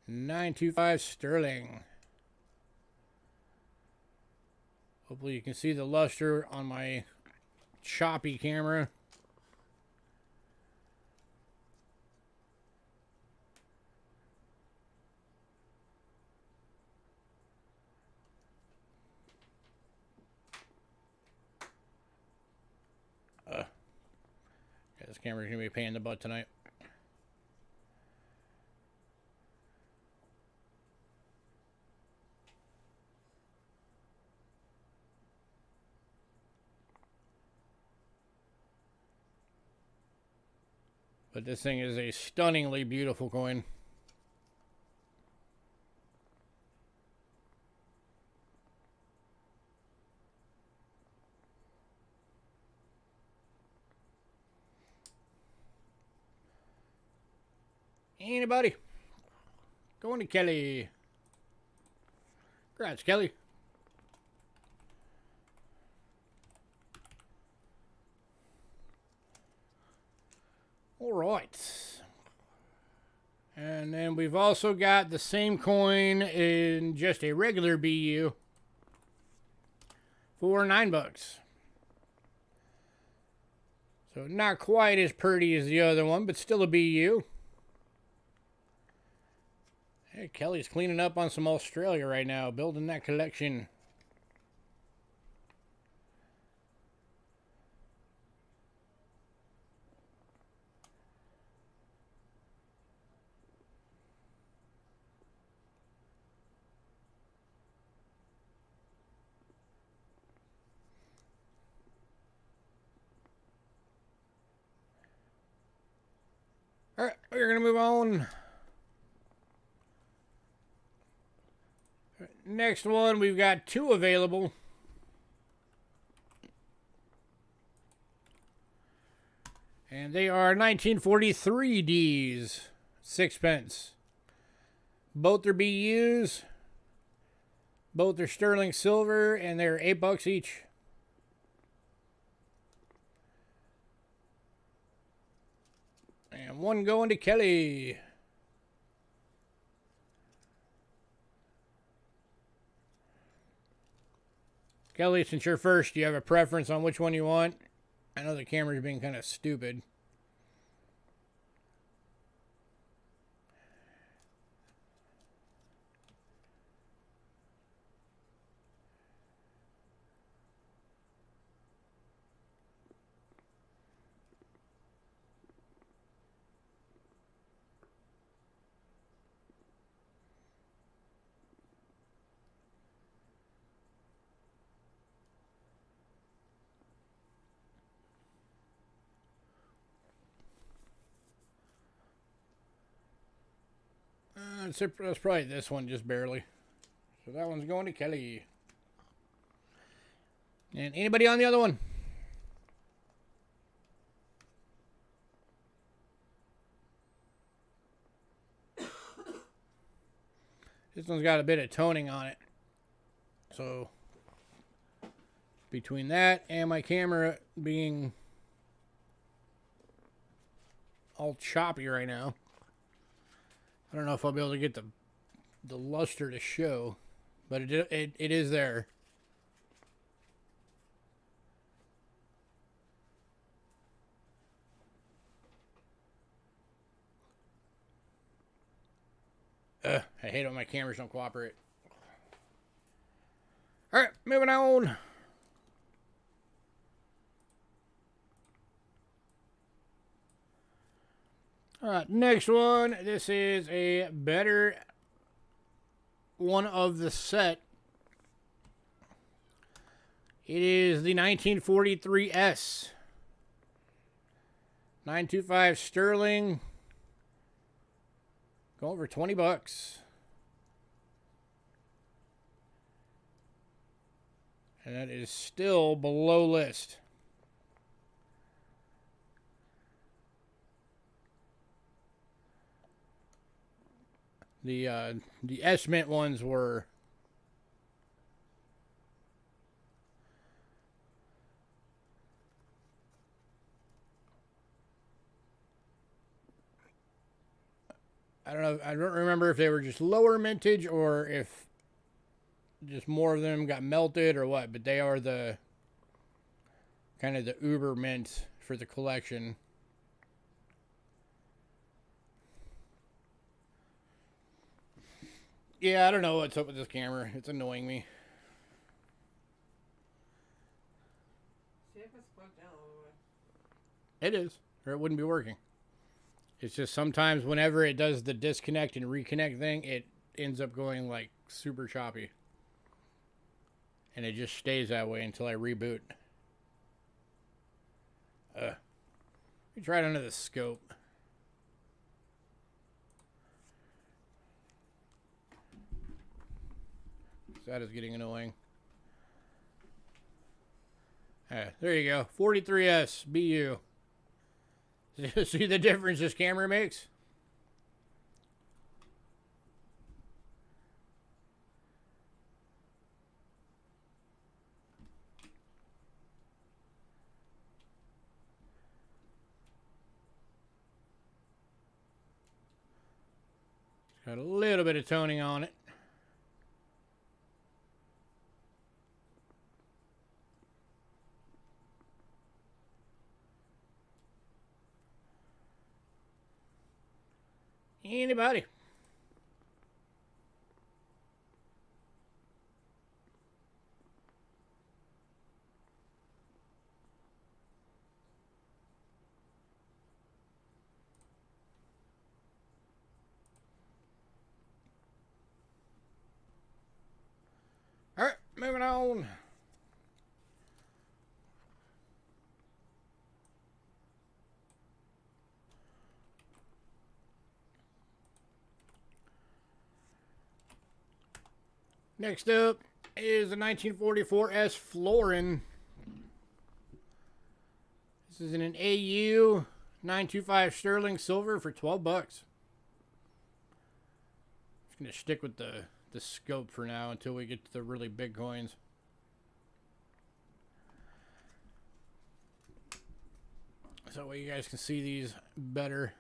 925 sterling. Hopefully you can see the luster on my choppy camera. Yeah, this camera's gonna be a pain in the butt tonight. But this thing is a stunningly beautiful coin. Anybody? Going to Kelly. Congrats, Kelly. All right. And then we've also got the same coin in just a regular BU for $9. So not quite as pretty as the other one, but still a BU. Hey, Kelly's cleaning up on some Australia right now, building that collection. All right, we're going to move on. Next one, we've got two available. And they are 1943Ds, sixpence. Both are BUs. Both are sterling silver, and they're $8 each. And one going to Kelly. Kelly, since you're first, do you have a preference on which one you want? I know the camera's being kind of stupid. That's probably this one, just barely. So that one's going to Kelly. And anybody on the other one? This one's got a bit of toning on it. So between that and my camera being all choppy right now, I don't know if I'll be able to get the luster to show, but it is there. I hate it when my cameras don't cooperate. All right, moving on. All right, next one. This is a better one of the set. It is the 1943 S. 925 sterling. Going for $20. And that is still below list. The S Mint ones were I don't know. I don't remember if they were just lower mintage or if just more of them got melted or what, but they are the kind of the uber mint for the collection. Yeah, I don't know what's up with this camera. It's annoying me. See if it's plugged down all the way. It is, or it wouldn't be working. It's just sometimes whenever it does the disconnect and reconnect thing, it ends up going like super choppy. And it just stays that way until I reboot. Let me try it under the scope. That is getting annoying. There you go. 43S BU. See the difference this camera makes? It's got a little bit of toning on it. Anybody? All right, moving on. Next up is the 1944 S Florin. This is in an AU 925 sterling silver for $12. Just gonna stick with the scope for now until we get to the really big coins. So that way you guys can see these better.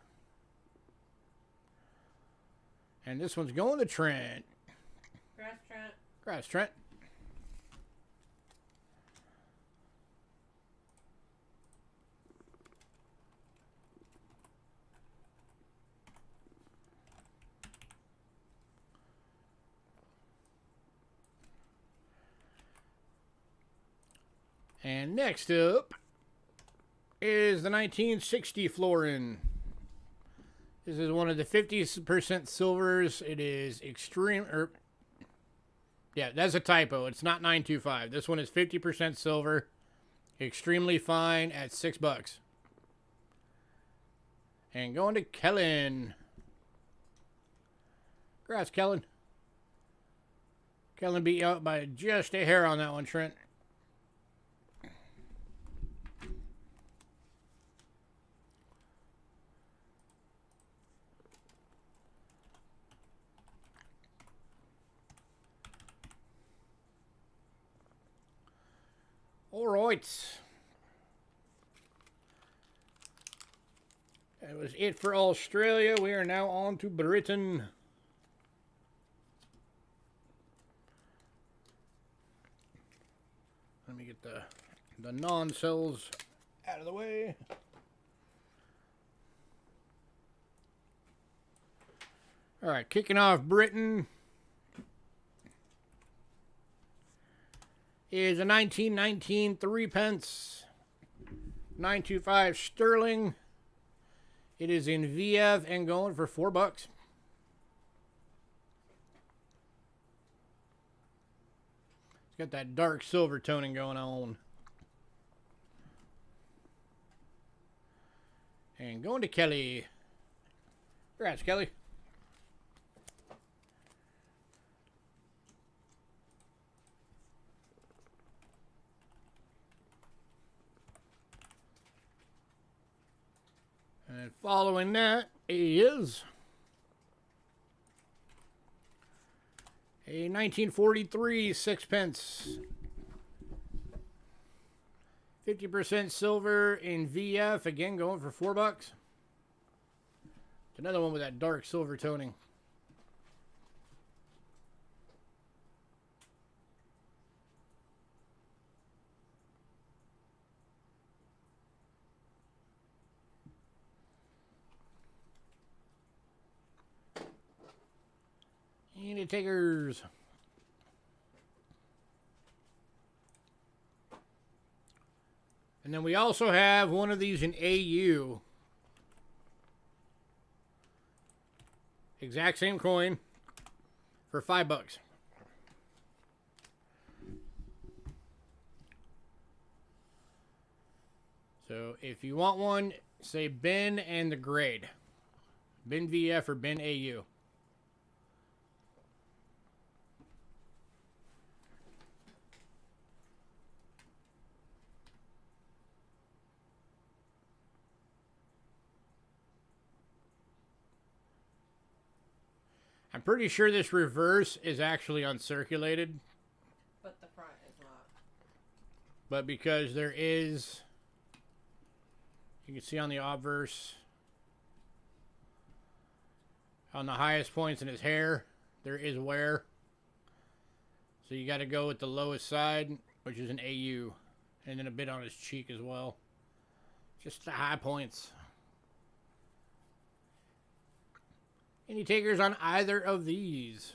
And this one's going to Trent. Grass Trent. Grass Trent. And next up is the 1960 Florin. This is one of the 50% silvers. It is extreme, yeah, that's a typo. It's not 925. This one is 50% silver. Extremely fine at $6. And going to Kellen. Congrats, Kellen. Kellen beat you out by just a hair on that one, Trent. All right. That was it for Australia. We are now on to Britain. Let me get the non-cells out of the way. All right, kicking off Britain is a 1919 3-pence 925 sterling. It is in VF and going for $4. It's got that dark silver toning going on. And going to Kelly. Congrats, Kelly. And following that is a 1943 sixpence. 50% silver in VF. Again, going for $4. It's another one with that dark silver toning. Any takers? And then we also have one of these in AU. Exact same coin for $5. So if you want one, say bin and the grade. Bin VF or bin AU. I'm pretty sure this reverse is actually uncirculated. But the front is not. But because there is, you can see on the obverse, on the highest points in his hair, there is wear. So you got to go with the lowest side, which is an AU. And then a bit on his cheek as well. Just the high points. Any takers on either of these?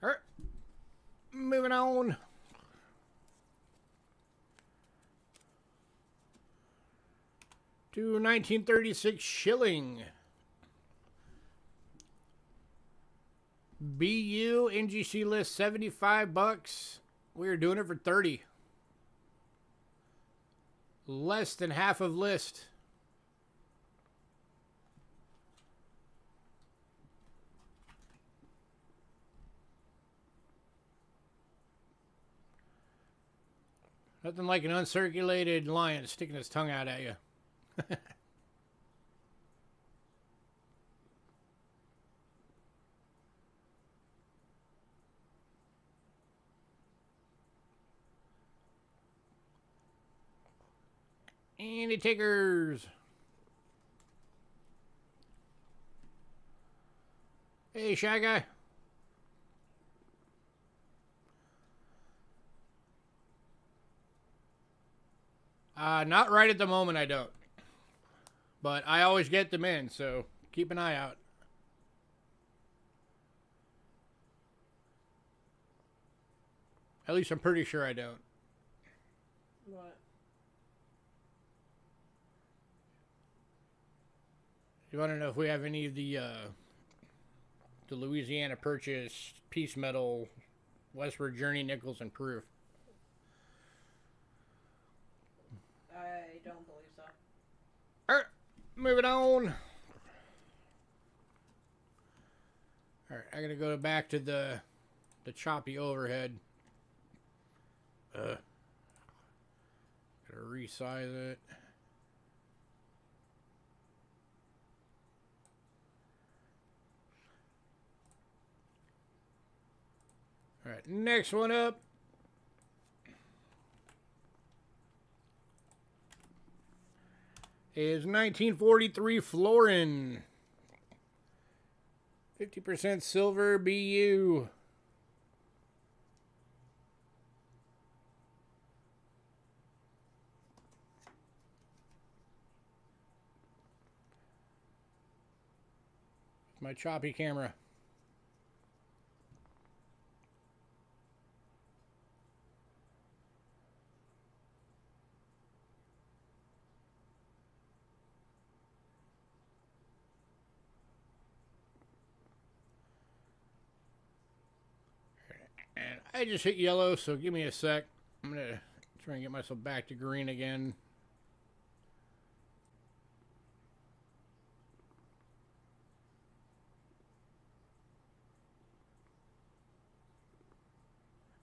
All right, moving on. To 1936 shilling. BU NGC list $75. We're doing it for 30. Less than half of list. Nothing like an uncirculated lion sticking his tongue out at you. Any takers? Hey, Shy Guy. Not right at the moment, I don't. But I always get them in, so keep an eye out. At least I'm pretty sure I don't. What? You want to know if we have any of the Louisiana Purchase, Piece Metal, Westward Journey, Nickels, and Proof? I don't believe so. Alright, moving on. Alright, I gotta go back to the choppy overhead. Gotta resize it. Alright, next one up. Is 1943 Florin. 50% silver BU. My choppy camera. I just hit yellow, so give me a sec. I'm going to try and get myself back to green again.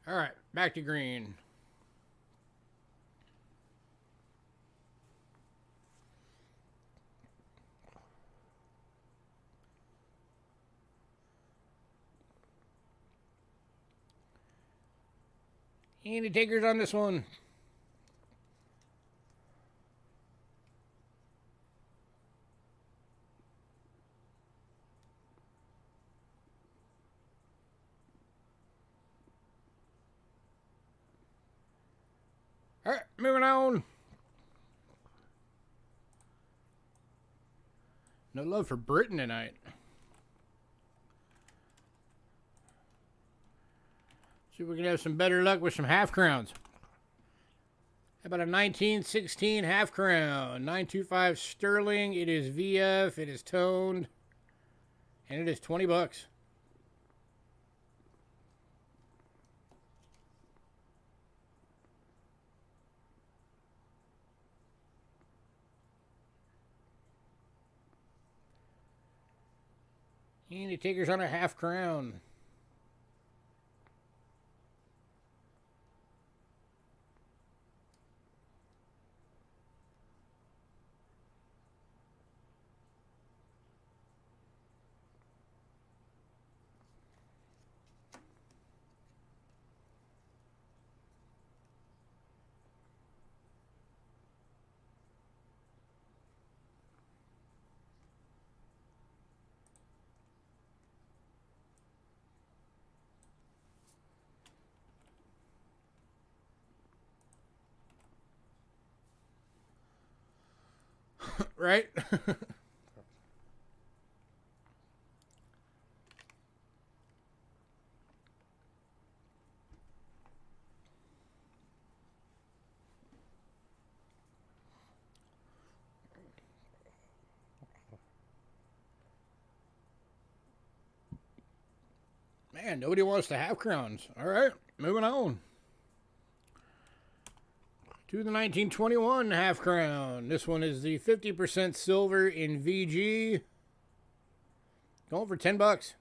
All right, back to green. Any takers on this one? All right, moving on. No love for Britain tonight. See if we can have some better luck with some half crowns. How about a 1916 half crown? 925 sterling. It is VF. It is toned. And it is 20 bucks. Any takers on a half crown? Right? Man, nobody wants to have crowns. All right, moving on. To the 1921 half crown. This one is the 50% silver in VG. Going for 10 bucks.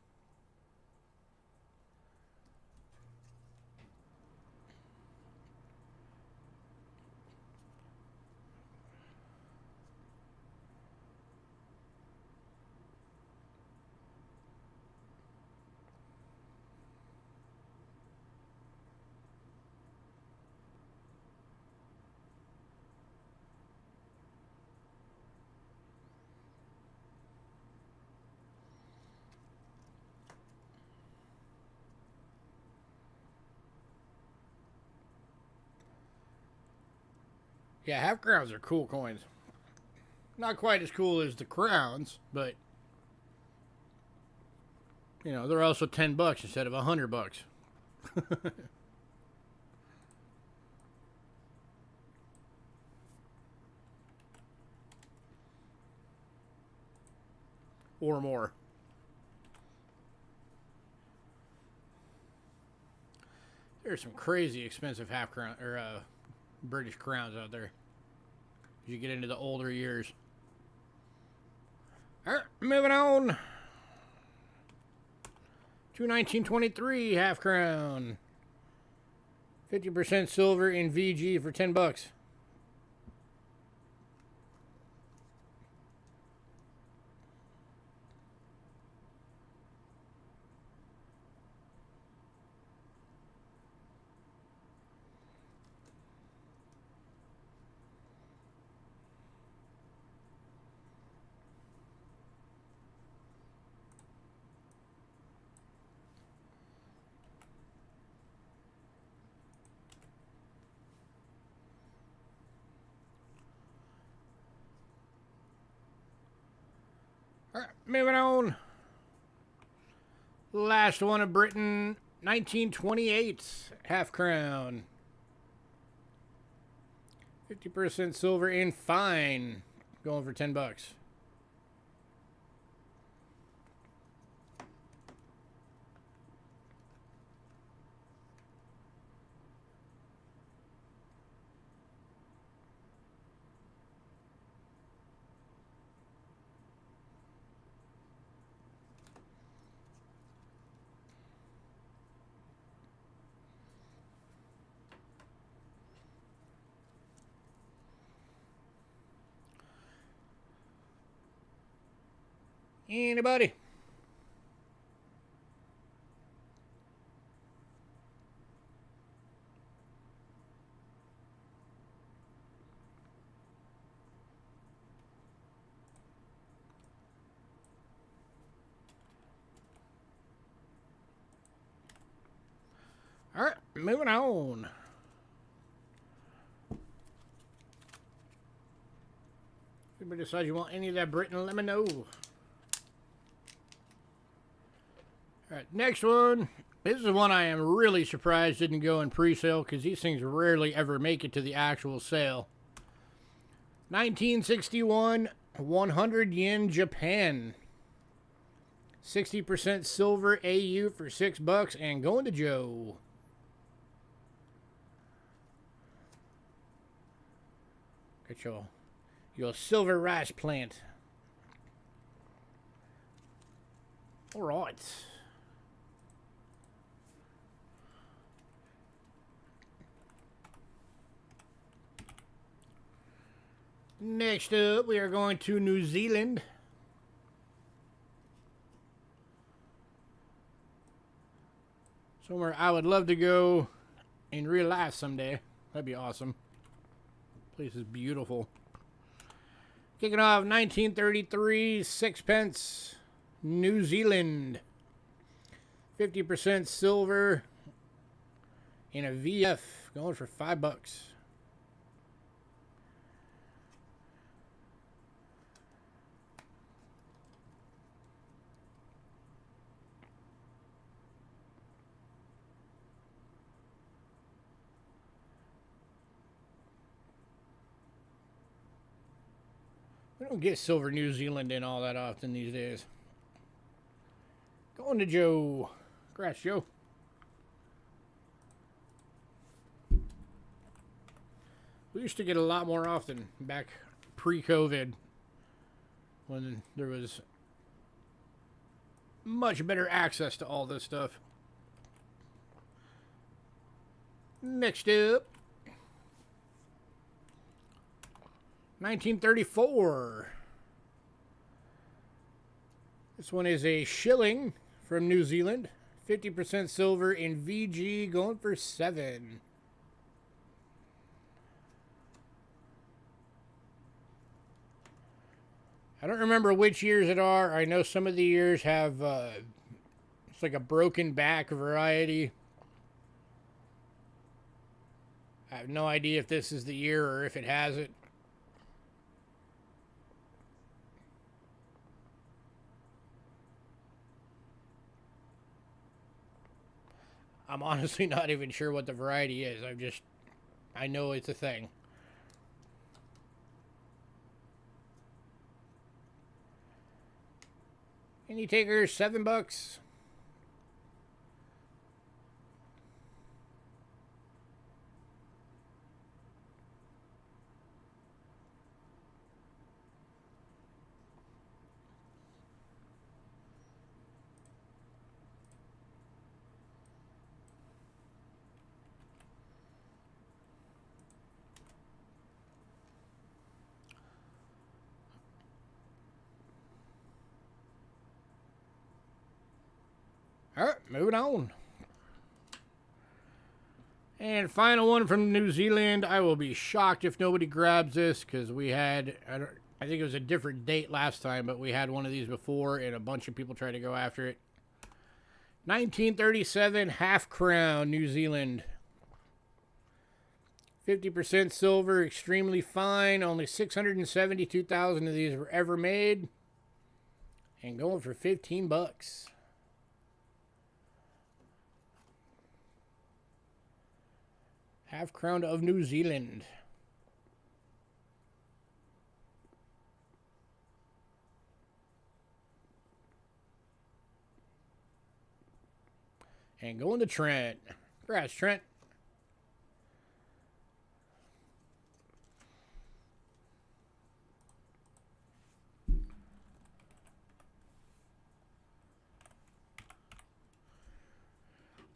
Yeah, half crowns are cool coins. Not quite as cool as the crowns, but you know, they're also 10 bucks instead of 100 bucks. Or more. There's some crazy expensive half crown or British crowns out there as you get into the older years. All right, moving on to 1923 half crown. 50% silver in VG for 10 bucks. All right, moving on. Last one of Britain, 1928 half crown. 50% silver in fine. Going for 10 bucks. Anybody? All right, moving on. If anybody decides you want any of that Britain, let me know. All right, next one. This is one I am really surprised didn't go in pre-sale because these things rarely ever make it to the actual sale. 1961 100 yen Japan. 60% silver AU for $6 and going to Joe. Get your silver rice plant. All right. Next up, we are going to New Zealand. Somewhere I would love to go in real life someday. That'd be awesome. Place is beautiful. Kicking off 1933, sixpence, New Zealand. 50% silver in a VF, going for $5. We don't get silver New Zealand in all that often these days. Going to Joe. Congrats, Joe. We used to get a lot more often back pre-COVID when there was much better access to all this stuff. Next up, 1934. This one is a shilling from New Zealand. 50% silver in VG, going for $7. I don't remember which years it are. I know some of the years have, it's like a broken back variety. I have no idea if this is the year or if it has it. I'm honestly not even sure what the variety is. I know it's a thing. Any takers, $7. All right, moving on. And final one from New Zealand. I will be shocked if nobody grabs this because we had, I think it was a different date last time, but we had one of these before and a bunch of people tried to go after it. 1937 half crown, New Zealand. 50% silver, extremely fine. Only 672,000 of these were ever made. And going for $15. Half crown of New Zealand. And going to Trent. Congrats, Trent.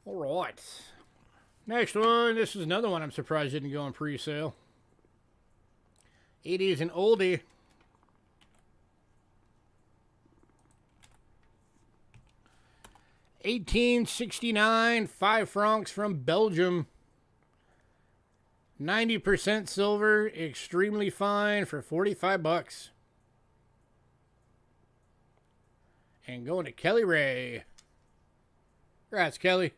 All right. Next one. This is another one I'm surprised didn't go on pre-sale. 80 is an oldie. 1869, 5 francs from Belgium. 90% silver, extremely fine for 45 bucks. And going to Kelly Ray. Congrats, Kelly.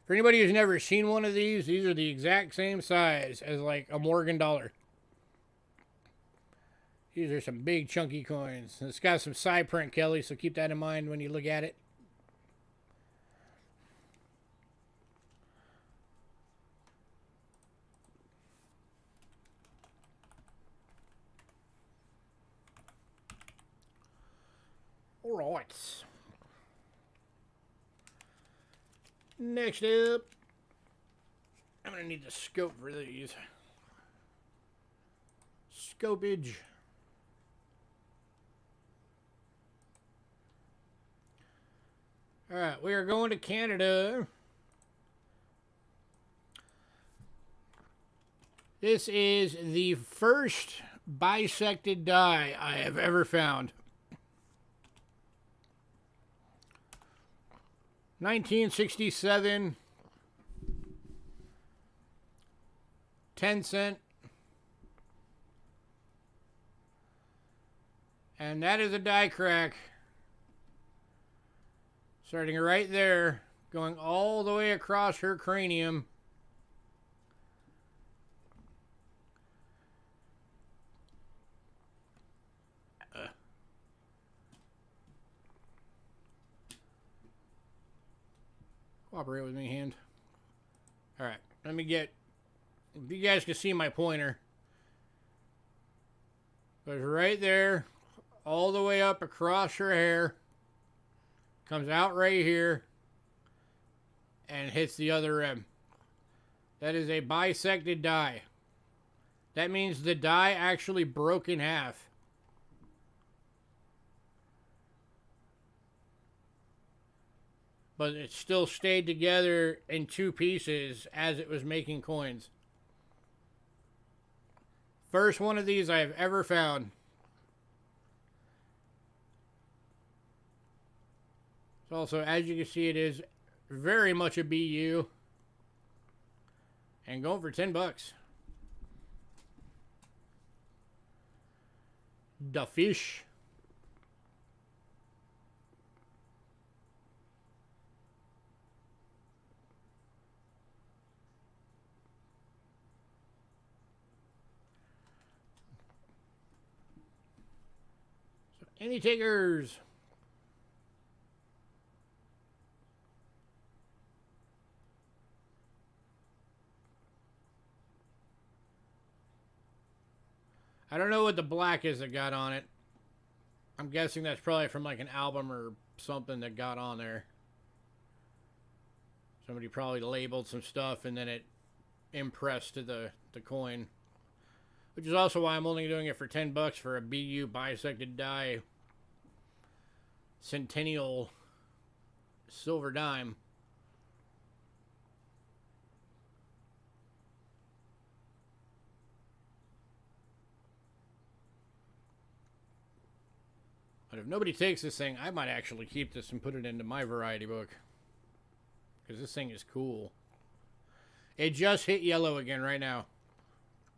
For anybody who's never seen one of these are the exact same size as like a Morgan dollar. These are some big chunky coins. It's got some side print, Kelly, so keep that in mind when you look at it. All right. Next up, I'm going to need the scope for these. Scopage. All right, we are going to Canada. This is the first bisected die I have ever found. 1967, 10 cent. And that is a die crack. Starting right there, going all the way across her cranium. Cooperate with me, hand. All right, let me get, if you guys can see my pointer. Goes right there, all the way up across her hair. Comes out right here and hits the other rim. That is a bisected die. That means the die actually broke in half. But it still stayed together in 2 pieces as it was making coins. First one of these I have ever found. So also, as you can see, it is very much a BU. And going for 10 bucks. The fish. So, any takers? I don't know what the black is that got on it. I'm guessing that's probably from like an album or something that got on there. Somebody probably labeled some stuff and then it impressed to the coin. Which is also why I'm only doing it for 10 bucks for a BU bisected die Centennial silver dime. But if nobody takes this thing, I might actually keep this and put it into my variety book. Because this thing is cool. It just hit yellow again right now.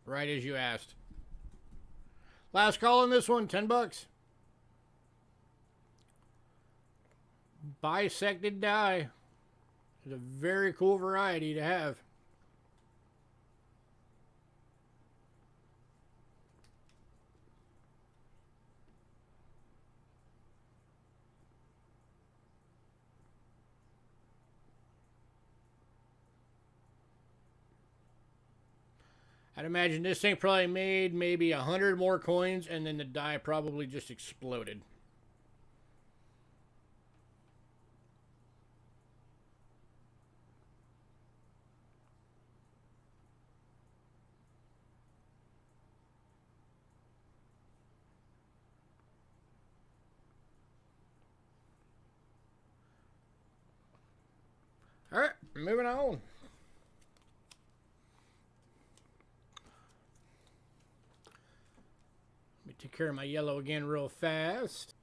Right as you asked. Last call on this one, 10 bucks. Bisected die. It's a very cool variety to have. I'd imagine this thing probably made maybe 100 more coins and then the die probably just exploded. All right, moving on. Let me take care of my yellow again real fast.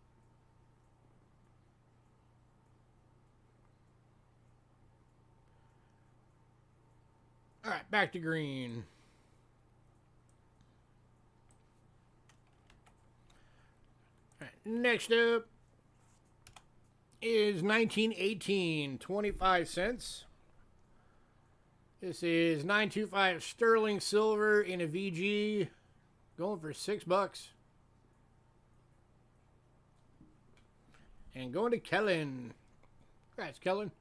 back to green. All right, next up is 1918, 25 cents. This is 925 sterling silver in a VG, going for $6. And going to Kellen. Congrats, Kellen.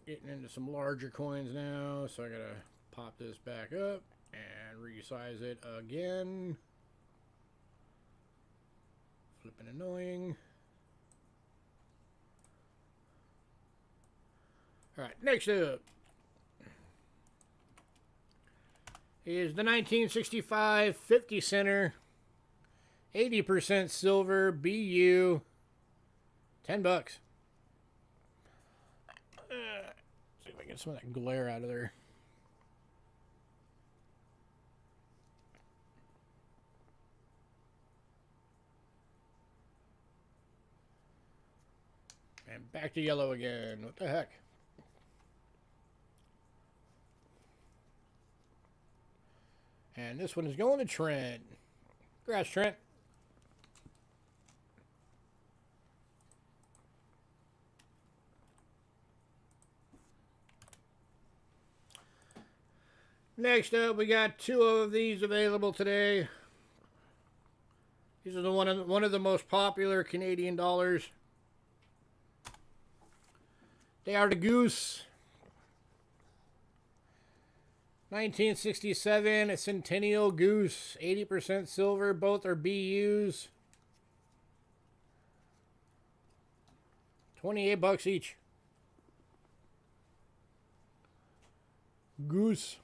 Getting into some larger coins now, so I gotta pop this back up and resize it again. Flipping annoying. Alright, next up is the 1965 50 center, 80% silver, BU, $10. See if I get some of that glare out of there. And back to yellow again. What the heck? And this one is going to Trent. Congrats, Trent. Next up, we got two of these available today. These are one of the most popular Canadian dollars. They are the Goose. 1967, a Centennial Goose, 80% silver. Both are BUs. $28 each. Goose.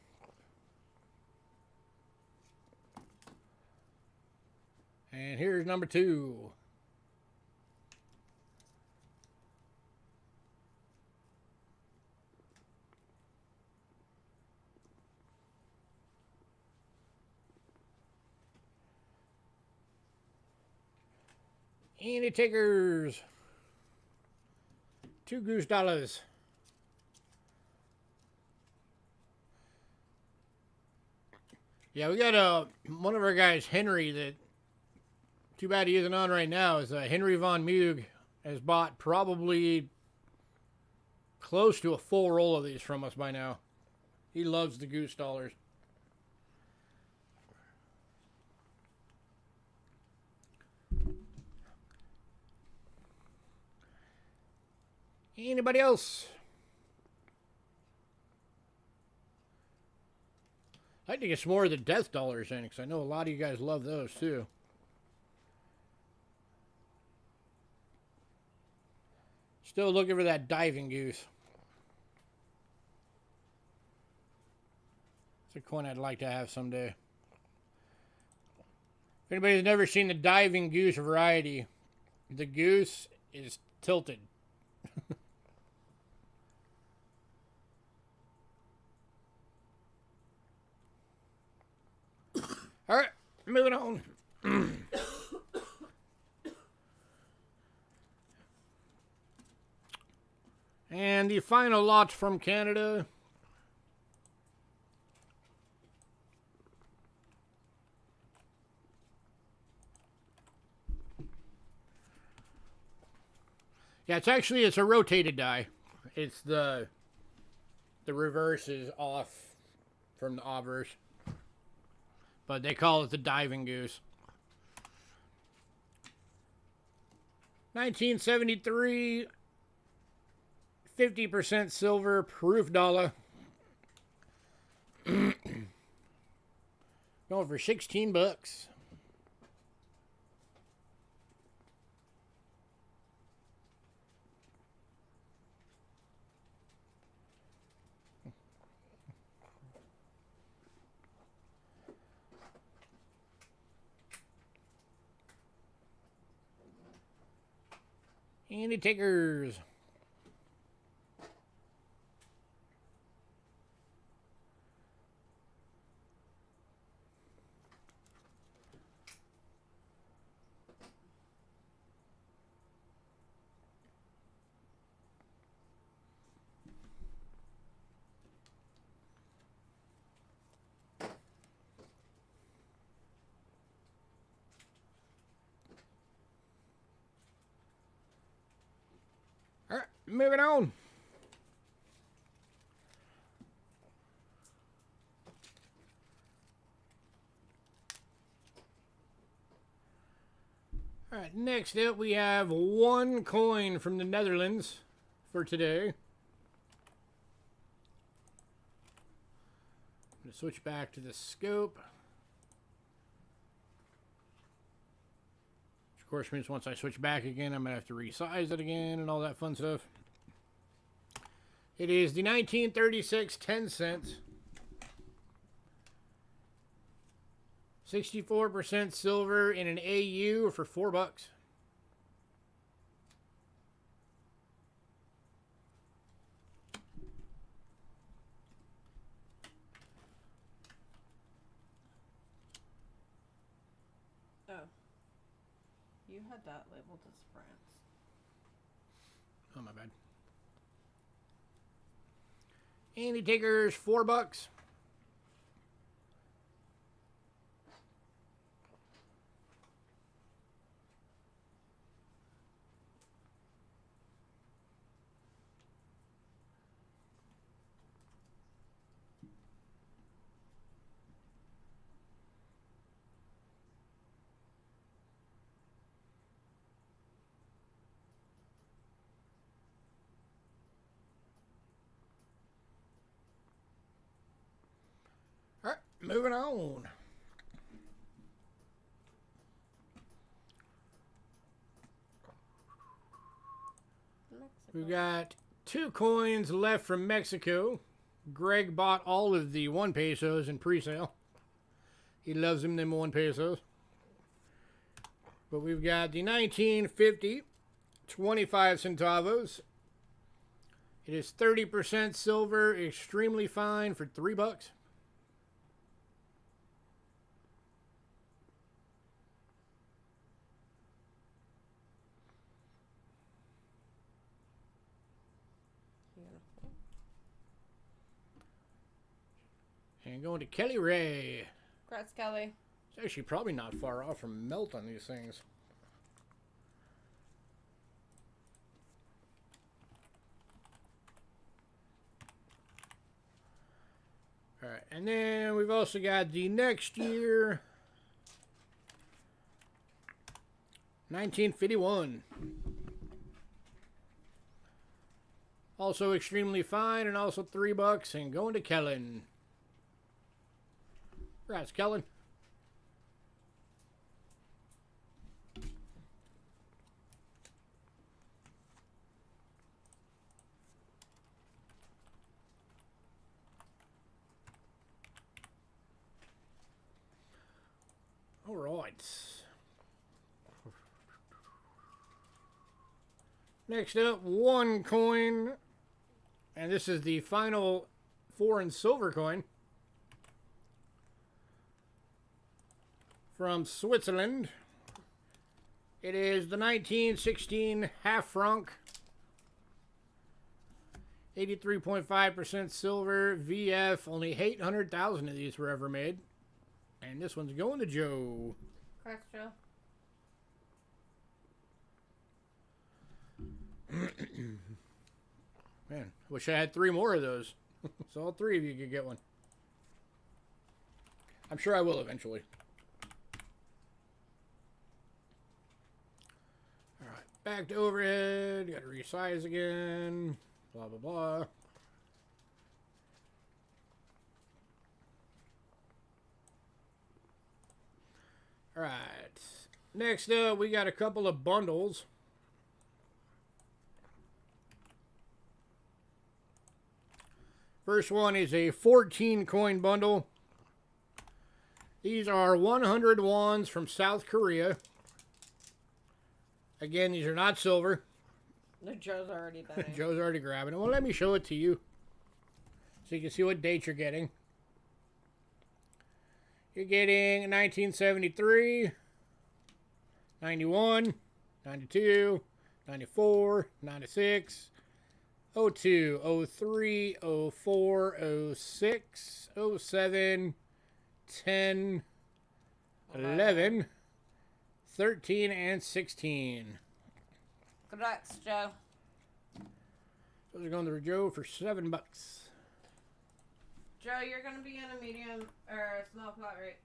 And here's number 2. Any takers? $2 Goose dollars. Yeah, we got one of our guys, Henry, that too bad he isn't on right now, is Henry Von Mug has bought probably close to a full roll of these from us by now. He loves the Goose dollars. Anybody else? I'd like to get some more of the Death dollars in, because I know a lot of you guys love those too. Still looking for that Diving Goose. It's a coin I'd like to have someday. If anybody's never seen the Diving Goose variety, the goose is tilted. All right, moving on. And the final lot from Canada. Yeah, it's a rotated die. It's the reverse is off from the obverse. But they call it the Diving Goose. 1973, 50% silver, proof dollar. Going for $16. Any takers? moving on. All right, next up we have one coin from the Netherlands for today. I'm going to switch back to the scope. Which of course means once I switch back again, I'm going to have to resize it again and all that fun stuff. It is the 1936 10 cents. 64% silver in an AU for $4. Oh. You had that labeled as France. Oh, my bad. Andy Takers, $4. All right, moving on. Mexico. We've got 2 coins left from Mexico. Greg bought all of the 1 pesos in pre-sale. He loves them 1 pesos. But we've got the 1950, 25 centavos. It is 30% silver, extremely fine for $3. Beautiful. And going to Kelly Ray. Congrats, Kelly. It's actually probably not far off from melt on these things. All right, and then we've also got the next year, 1951. Also extremely fine, and also $3, and going to Kellen. Congrats, Kellen. All right. Next up, 1 coin. And this is the final foreign silver coin from Switzerland. It is the 1916 half franc. 83.5% silver. VF. Only 800,000 of these were ever made. And this one's going to Joe. Congrats, Joe. Man, wish I had 3 more of those. So all 3 of you could get one. I'm sure I will eventually. Alright, back to overhead. Gotta resize again. Blah, blah, blah. Alright. Next up, we got a couple of bundles. First one is a 14 coin bundle. These are 100 wands from South Korea. Again, these are not silver. No, Joe's already betting. Joe's already grabbing it. Well, let me show it to you so you can see what date you're getting. You're getting 1973, 91, 92, 94, 96, 02, 03, 04, 06, 07, 10, 11, 13, and 16. Congrats, Joe. Those are going to Joe for $7. Joe, you're gonna be in a medium or a small pot, right?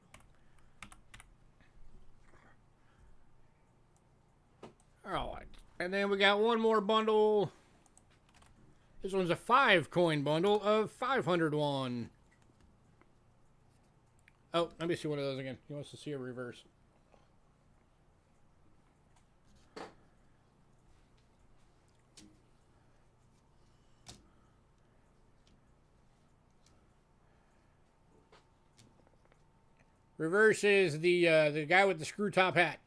All right. And then we got one more bundle. This one's a 5-coin bundle of 501. Oh, let me see one of those again. He wants to see a reverse. Reverse is the guy with the screw top hat.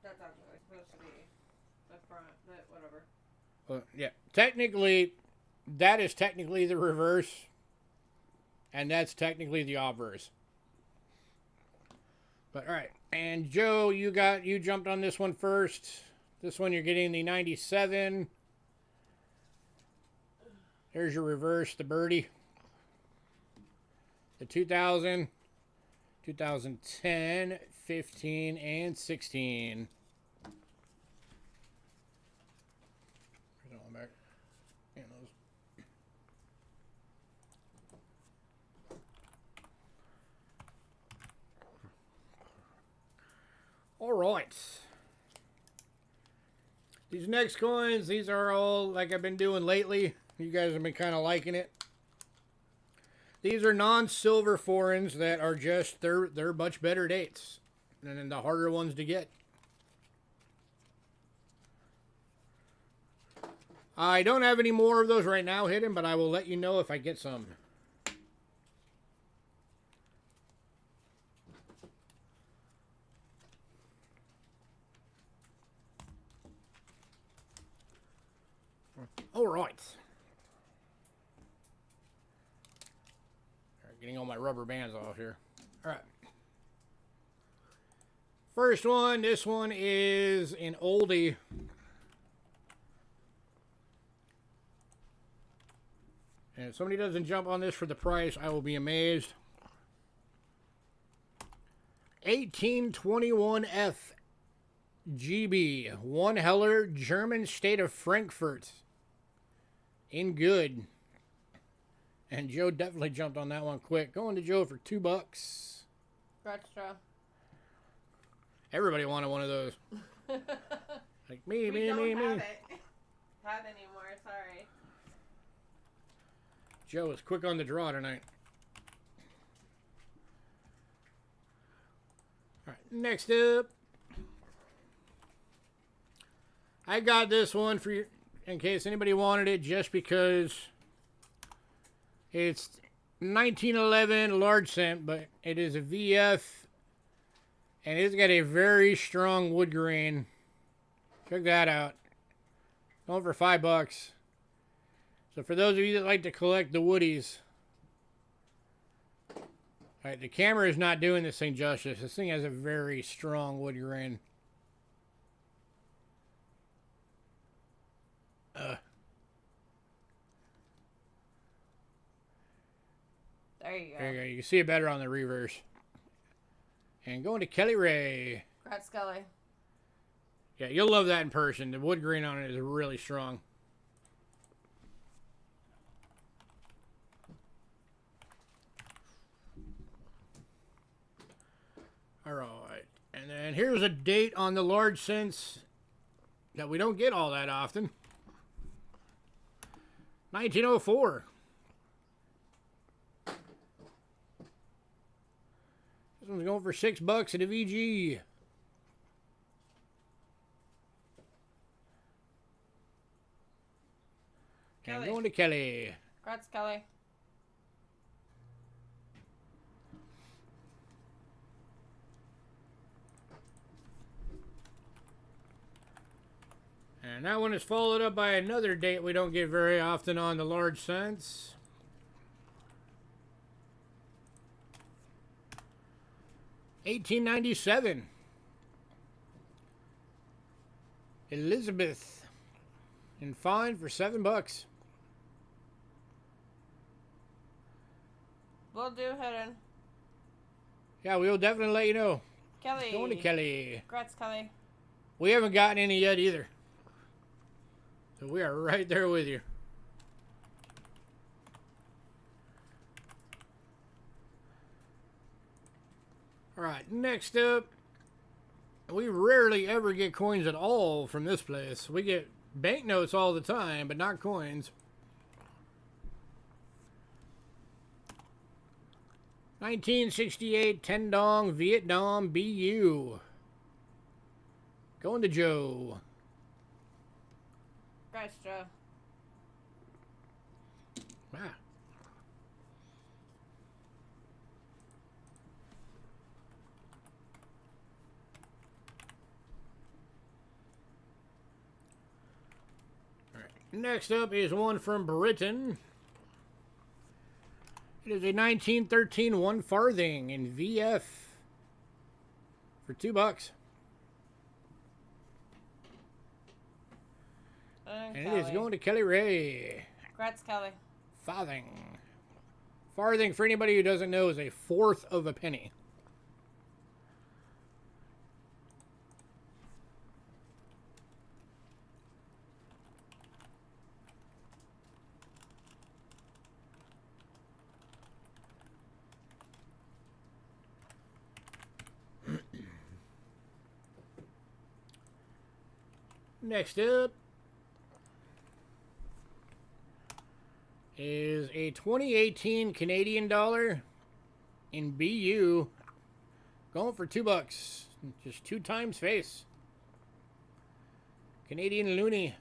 That's actually supposed to be the front, but whatever. Well, yeah, technically, that is technically the reverse, and that's technically the obverse. But all right, and Joe, you jumped on this one first. This one you're getting the 97. There's your reverse, the birdie. The 2000, 2010, 15, and 16. There's one back. And those. All right. These next coins, these are all like I've been doing lately. You guys have been kind of liking it. These are non-silver foreigns that are just, they're much better dates than the harder ones to get. I don't have any more of those right now hidden, but I will let you know if I get some. All right. Getting all my rubber bands off here. All right. First one, this one is an oldie. And if somebody doesn't jump on this for the price, I will be amazed. 1821 FGB, one Heller, German state of Frankfurt. In good. And Joe definitely jumped on that one quick. Going to Joe for $2. Scratch Joe. Everybody wanted one of those. Like me. Have it anymore, sorry. Joe is quick on the draw tonight. All right, next up. I got this one for you in case anybody wanted it, just because it's 1911 large cent, but it is a VF, and it's got a very strong wood grain. Check that out. Going for $5. So for those of you that like to collect the woodies, all right, the camera is not doing this thing justice. This thing has a very strong wood grain. There you go. There you go. You can see it better on the reverse. And going to Kelly Ray. Congrats, Kelly. Yeah, you'll love that in person. The wood grain on it is really strong. All right. And then here's a date on the large cents that we don't get all that often. 1904. This one's going for $6 at a VG. And Kelly. going to Kelly. Congrats, Kelly. And that one is followed up by another date we don't get very often on the large cents. $18.97. Elizabeth. And fine for $7. We'll do hidden. Yeah, we'll definitely let you know. Kelly. Going to Kelly. Congrats, Kelly. We haven't gotten any yet either. So we are right there with you. All right, next up, we rarely ever get coins at all from this place. We get banknotes all the time, but not coins. 1968 10 Dong Vietnam BU. Going to Joe. Congrats, Joe. Wow. All right. Next up is one from Britain. It is a 1913 1 farthing in VF for $2. And it is going to Kelly Ray. Congrats, Kelly. Farthing. Farthing, for anybody who doesn't know, is a fourth of a penny. Next up is a 2018 Canadian dollar in BU, going for $2. Just 2 times face. Canadian loonie.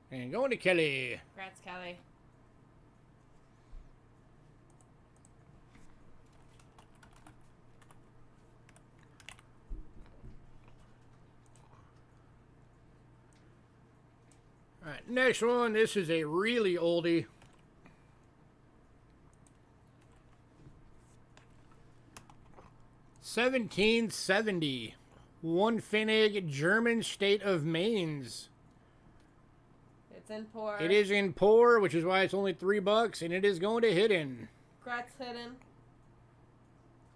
And going to Kelly. Congrats, Kelly. All right, next one. This is a really oldie. $17.70. One Finnig, German state of Mainz. It's in poor. It is in poor, which is why it's only $3, and it is going to Hidden. Congrats, Hidden.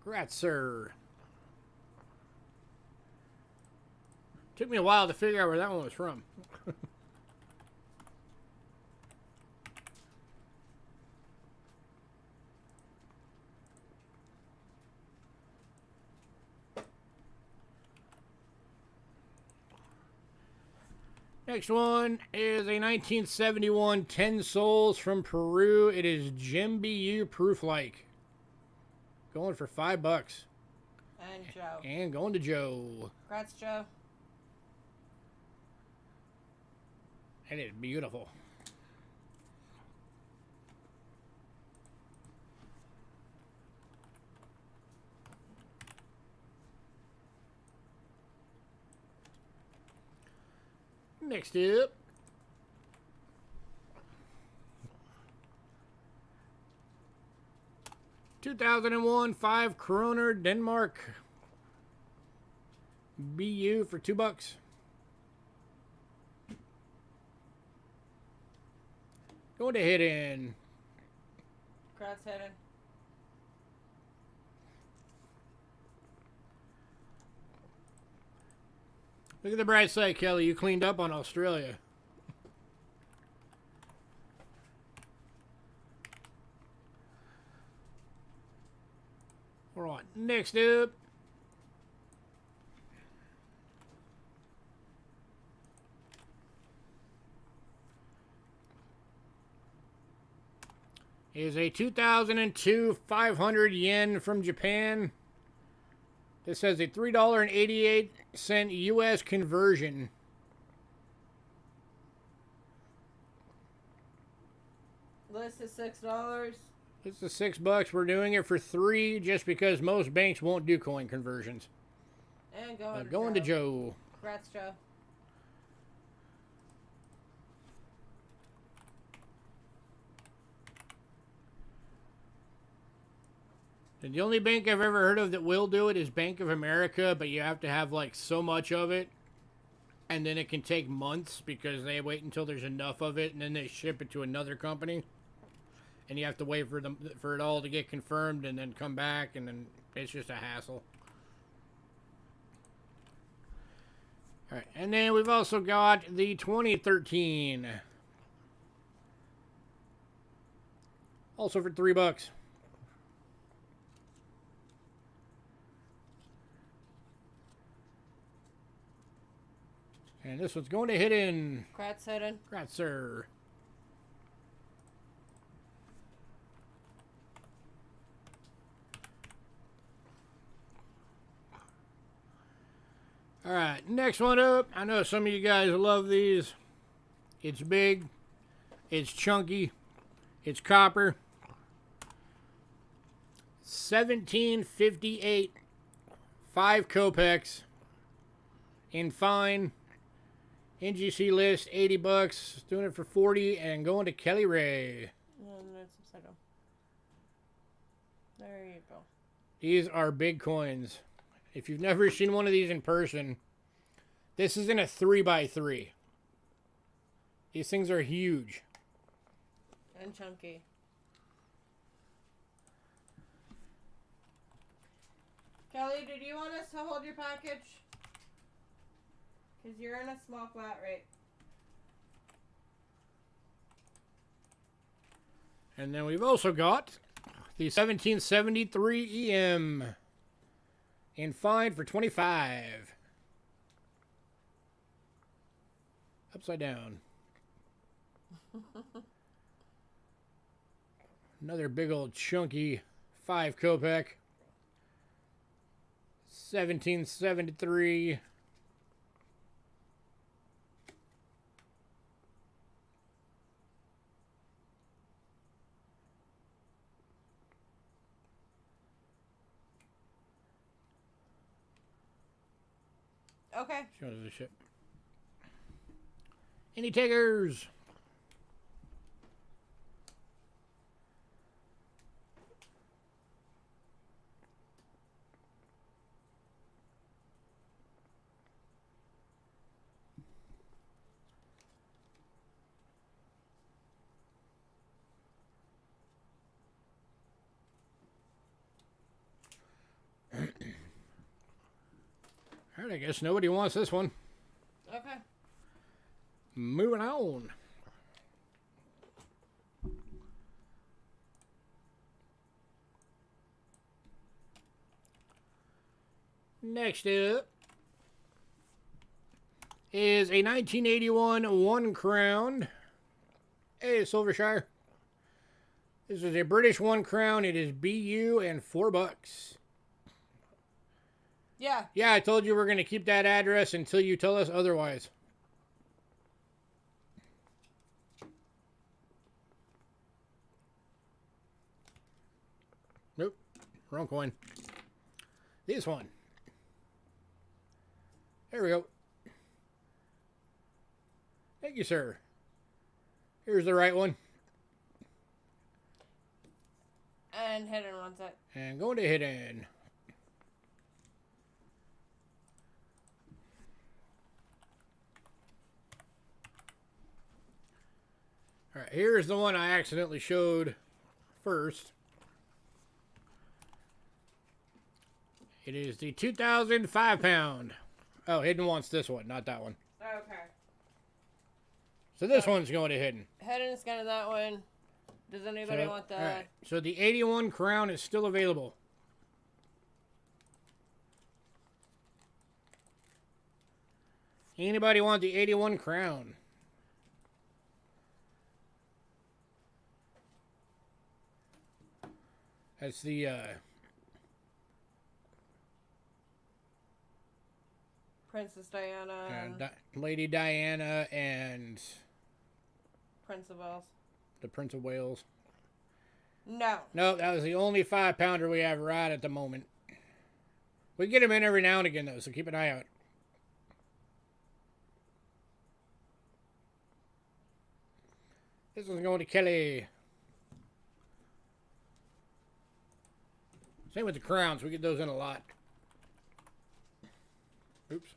Congrats, sir. Took me a while to figure out where that one was from. Next one is a 1971 10 Souls from Peru. It is Jim BU Proof-like. Going for $5. And Joe. And going to Joe. Congrats, Joe. And it's beautiful. Next up, (2001) 5 Kroner Denmark BU for $2. Going to Hidden. Congrats, Hidden. Look at the bright side, Kelly. You cleaned up on Australia. All right, next up. Is a 2002 500 yen from Japan. This has a $3.88 US conversion. List is $6. This is $6. We're doing it for $3 just because most banks won't do coin conversions. And going, going to Joe. Congrats, Joe. And the only bank I've ever heard of that will do it is Bank of America, but you have to have like so much of it. and then it can take months because they wait until there's enough of it, and then they ship it to another company, and you have to wait for it all to get confirmed, and then come back, and then it's just a hassle. All right, and then we've also got the 2013, also for $3. And this one's going to hit in. Kratz hidden. Congrats, sir. All right, next one up. I know some of you guys love these. It's big. It's chunky. It's copper. 1758. 5 kopecks. In fine. NGC list, $80. Doing it for 40 and going to Kelly Ray. And it's upside down. There you go. These are big coins. If you've never seen one of these in person, this is in a 3x3. These things are huge. And chunky. Kelly, did you want us to hold your package? Because you're in a small flat rate. And then we've also got the 1773 EM in fine for 25. Upside down. Another big old chunky 5 kopek. 1773. Okay. Show us the ship. Any takers? All right, I guess nobody wants this one. Okay. Moving on. Next up is a 1981 1 crown. Hey, Silvershire. This is a British 1 crown. It is BU and $4. Yeah. Yeah, I told you we're going to keep that address until you tell us otherwise. Nope. Wrong coin. This one. There we go. Thank you, sir. Here's the right one. And hidden one's it. And going to hidden. All right, here's the one I accidentally showed first. It is the 2005 pound. Oh, hidden wants this one, not that one. Okay. So this one's going to hidden. Hidden's kind of that one. Does anybody want the... All right, so the 81 crown is still available. Anybody want the 81 crown? That's the Princess Diana. Lady Diana and Prince of Wales. the Prince of Wales. No. No, that was the only 5-pounder we have right at the moment. We get them in every now and again, though, so keep an eye out. This one's going to Kelly. Same with the crowns. We get those in a lot. Oops.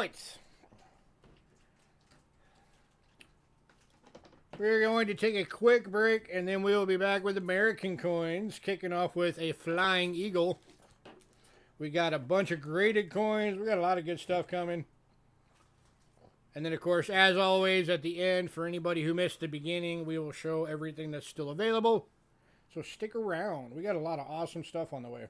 right. We're going to take a quick break, and then we will be back with American coins, kicking off with a flying eagle. We got a bunch of graded coins. We got a lot of good stuff coming. And then, of course, as always, at the end, for anybody who missed the beginning, we will show everything that's still available. So stick around. We got a lot of awesome stuff on the way.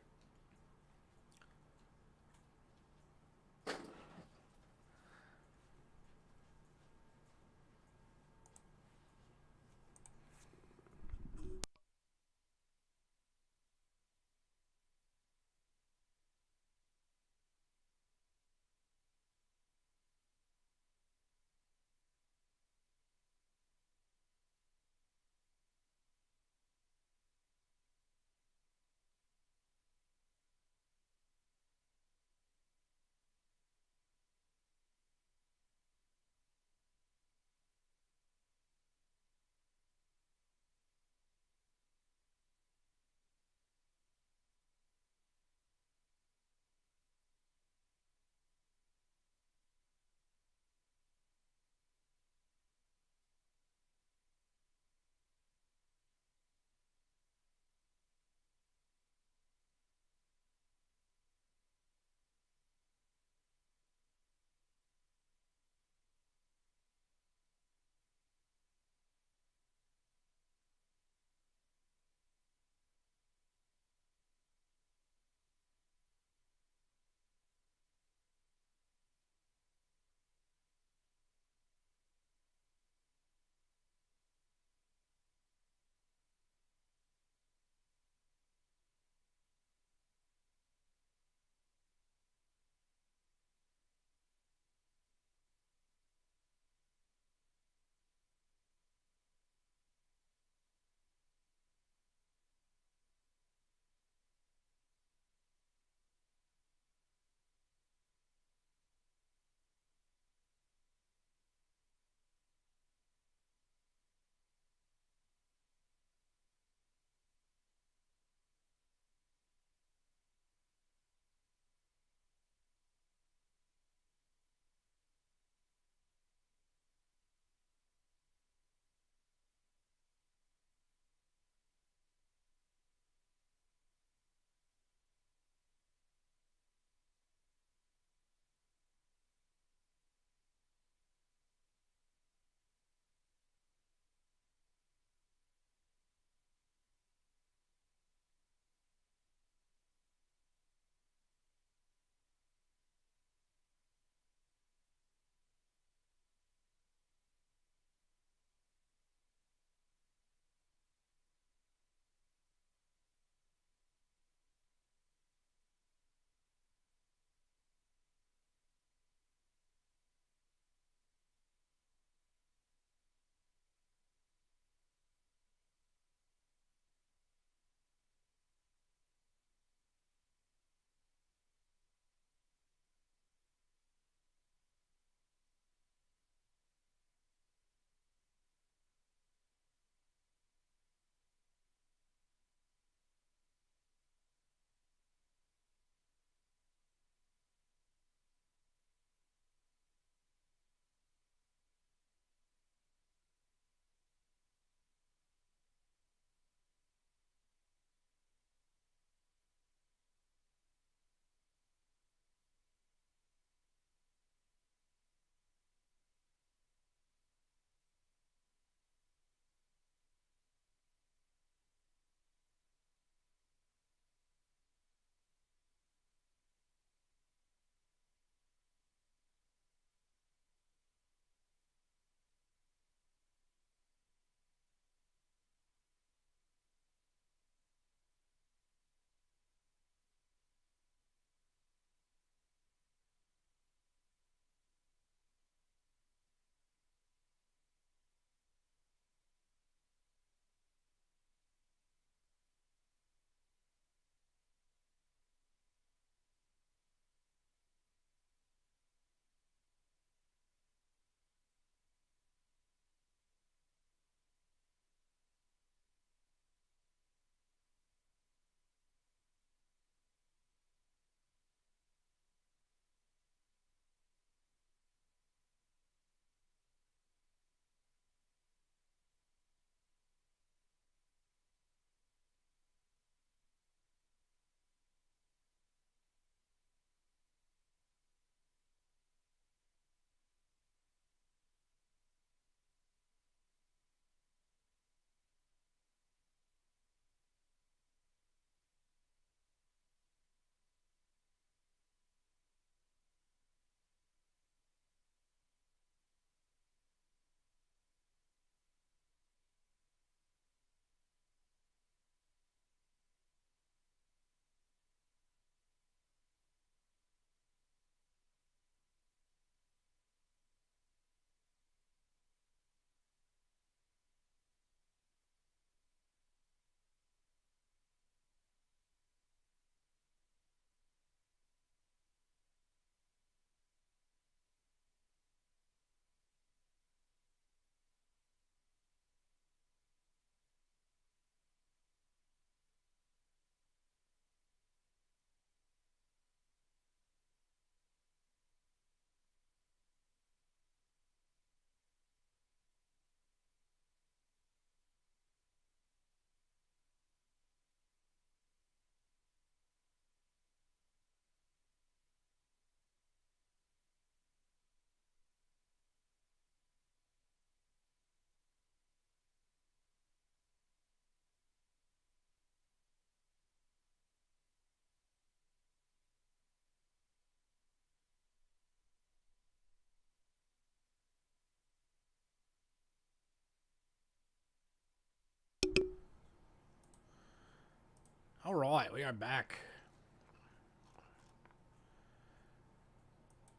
Alright, we are back.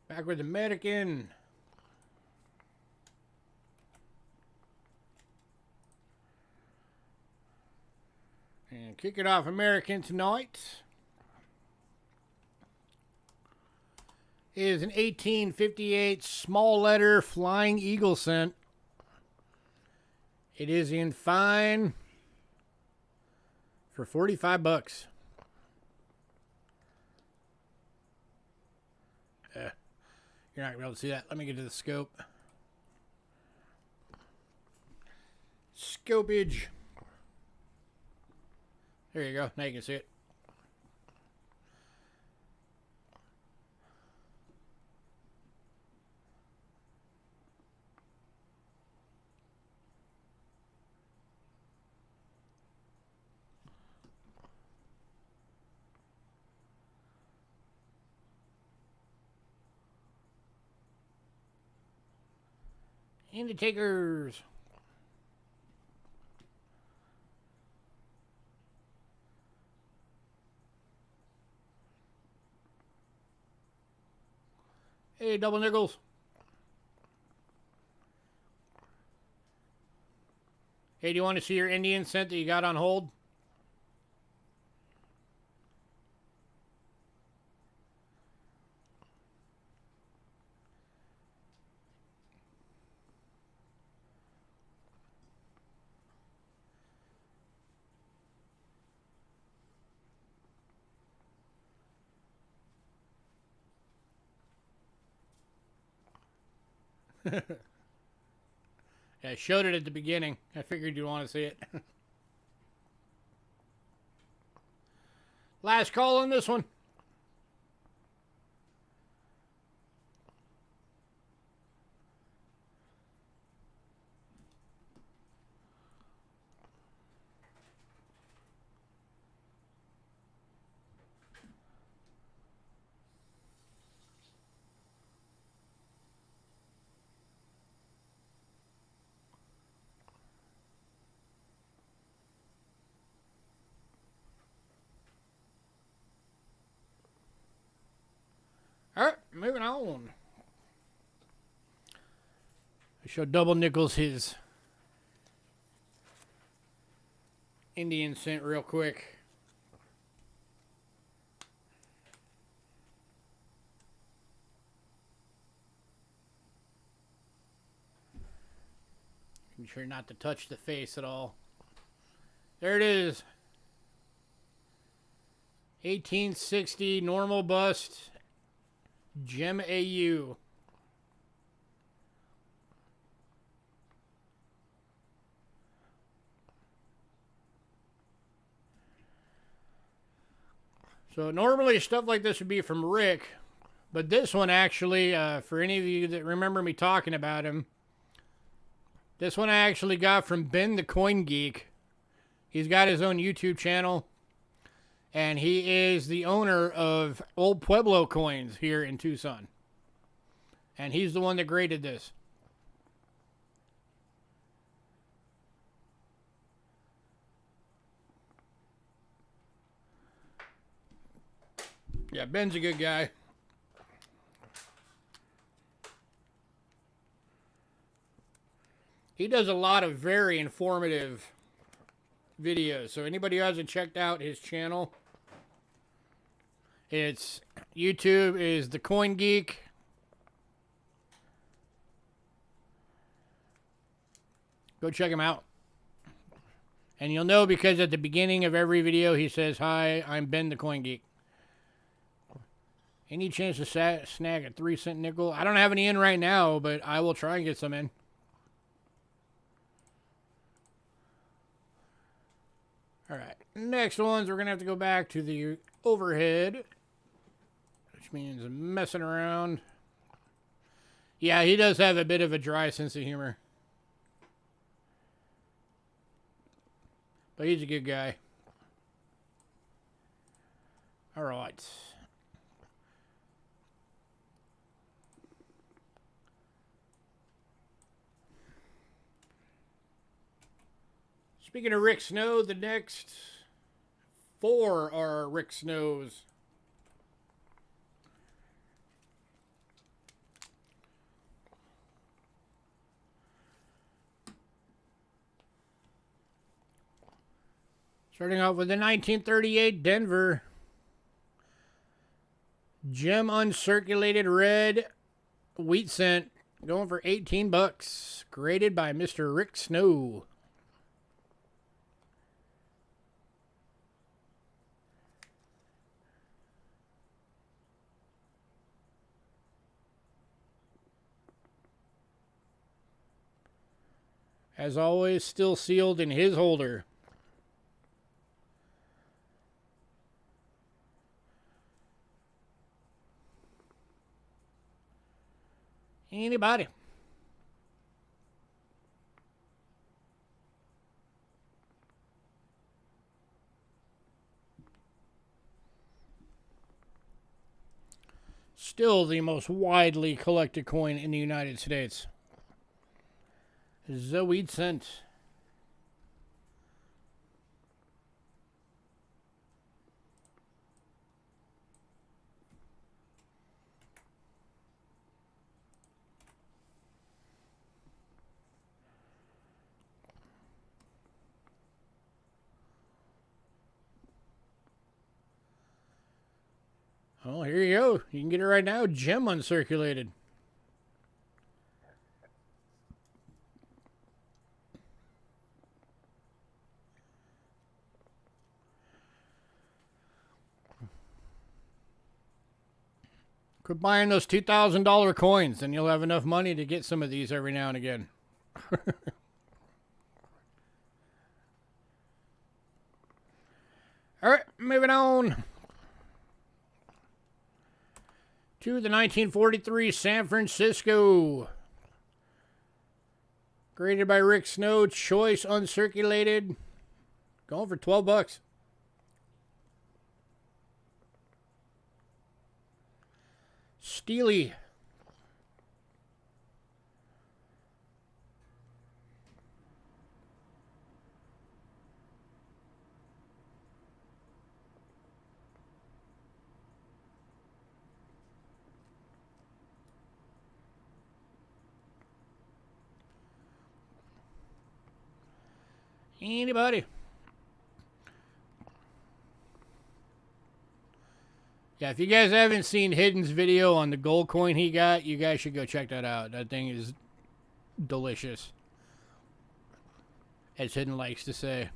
Back with American. And kick it off American tonight is an 1858 small letter Flying Eagle cent. It is in fine for 45 bucks. You're not going to be able to see that. Let me get to the scope. Scopage. There you go. Now you can see it. And the takers. Hey, double nickels. Hey, do you want to see your Indian cent that you got on hold? Yeah, I showed it at the beginning. I figured you'd want to see it. Last call on this one. All right, moving on. I showed double nickels his Indian cent real quick. Be sure not to touch the face at all. There it is. 1860 normal bust. Gem AU. So normally stuff like this would be from Rick, but this one actually, for any of you that remember me talking about him, this one I actually got from Ben the Coin Geek. He's got his own YouTube channel, and he is the owner of Old Pueblo Coins here in Tucson. And he's the one that graded this. Yeah, Ben's a good guy. He does a lot of very informative videos. So anybody who hasn't checked out his channel, it's YouTube is The Coin Geek. Go check him out. And you'll know because at the beginning of every video he says, "Hi, I'm Ben the Coin Geek." Any chance to snag a 3-cent nickel? I don't have any in right now, but I will try and get some in. All right, next ones, we're going to have to go back to the overhead, which means messing around. Yeah, he does have a bit of a dry sense of humor. But he's a good guy. All right. Speaking of Rick Snow, the next 4 are Rick Snows. Starting off with the 1938 Denver Gem Uncirculated Red Wheat Cent, going for $18. Graded by Mr. Rick Snow. As always, still sealed in his holder. Anybody? Still the most widely collected coin in the United States. The Wheat Cent. Oh, here you go. You can get it right now. Gem Uncirculated. Quit buying those $2,000 coins, and you'll have enough money to get some of these every now and again. All right, moving on to the 1943 San Francisco. Graded by Rick Snow, choice uncirculated. Going for $12. Steely. Anybody? Yeah, if you guys haven't seen Hidden's video on the gold coin he got, you guys should go check that out. That thing is delicious, as Hidden likes to say.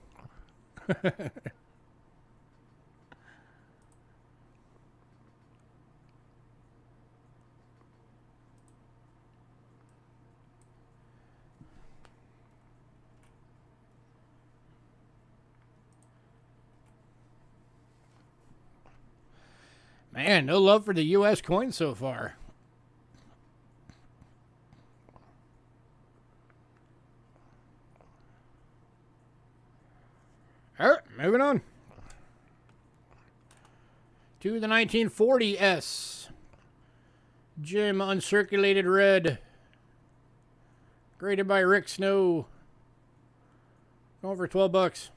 Man, no love for the U.S. coin so far. All right, moving on to the 1940 S. Gem Uncirculated Red. Graded by Rick Snow. Going for $12.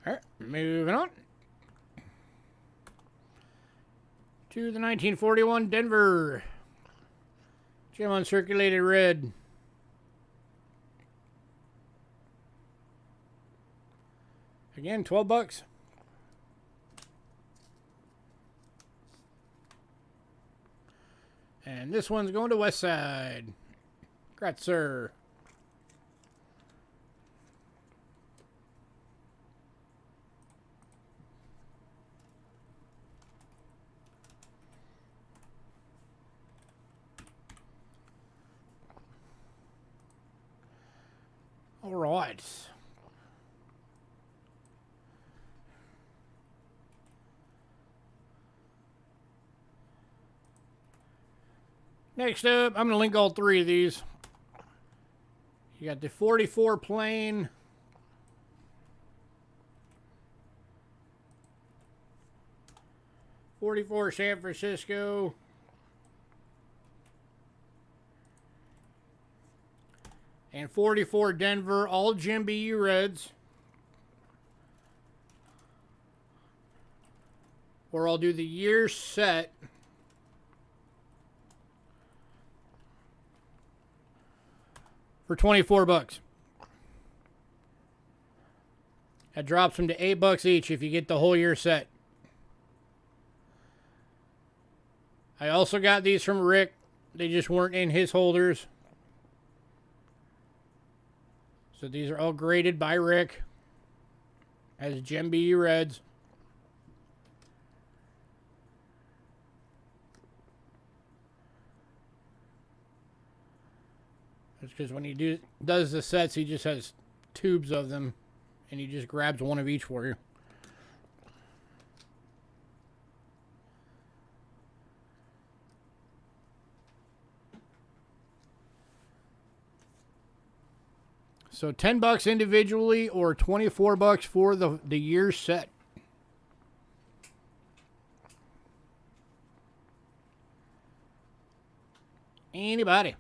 All right, moving on to the 1941 Denver Gem Uncirculated Red. Again, $12. And this one's going to West Side. Congrats, sir. right. Next up, I'm going to link all three of these. You got the 44 plain. '44 San Francisco. And 44 Denver, all Jim BU Reds. Or I'll do the year set. For 24 bucks. That drops them to $8 each if you get the whole year set. I also got these from Rick. They just weren't in his holders. So these are all graded by Rick as Gem BU Reds. That's because when he does the sets, he just has tubes of them, and he just grabs one of each for you. So $10 individually or $24 for the year set. Anybody?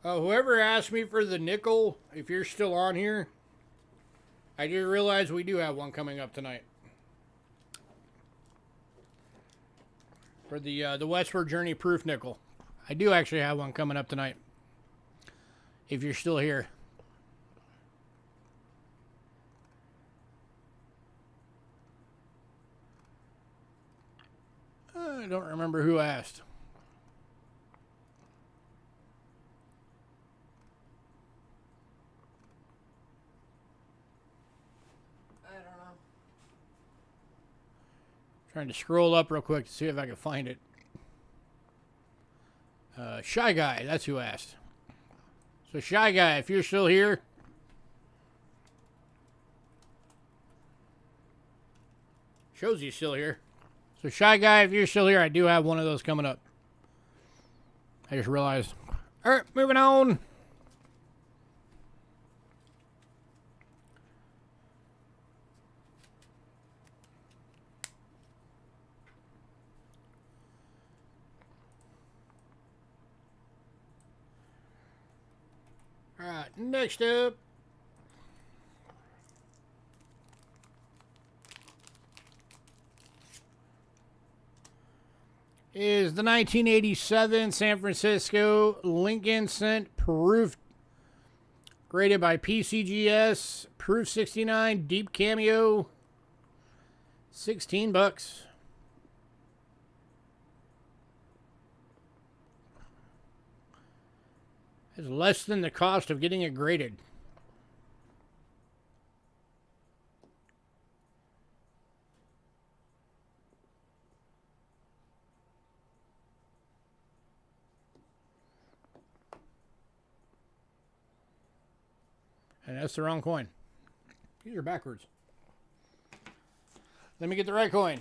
Whoever asked me for the nickel, if you're still on here, I just realized we do have one coming up tonight. For the Westward Journey Proof nickel. I do actually have one coming up tonight. If you're still here. I don't remember who asked. Trying to scroll up real quick to see if I can find it. Shy Guy, that's who asked. So Shy Guy, if you're still here. Shows you still here. So Shy Guy, if you're still here, I do have one of those coming up. I just realized. Alright, moving on. Alright, next up is the 1987 San Francisco Lincoln Cent Proof, graded by PCGS, Proof 69, Deep Cameo, $16. It's less than the cost of getting it graded. And that's the wrong coin. These are backwards. Let me get the right coin.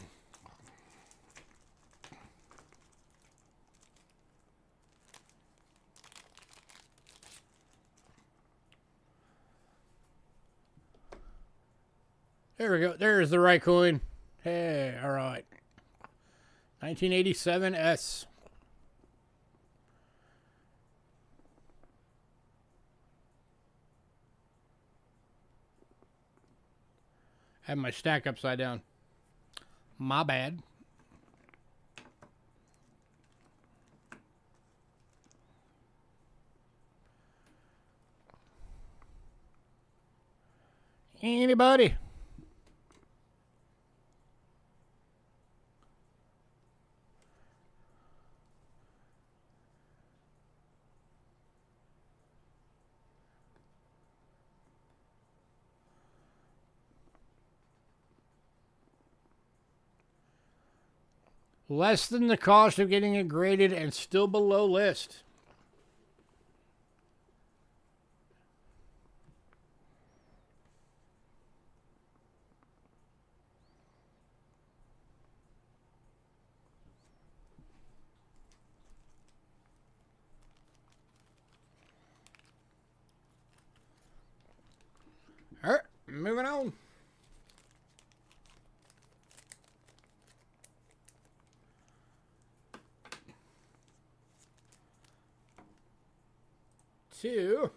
There we go. There's the right coin. Hey, all right. 1987 S. I have my stack upside down. My bad. Anybody? Less than the cost of getting it graded and still below list. All right, moving on. To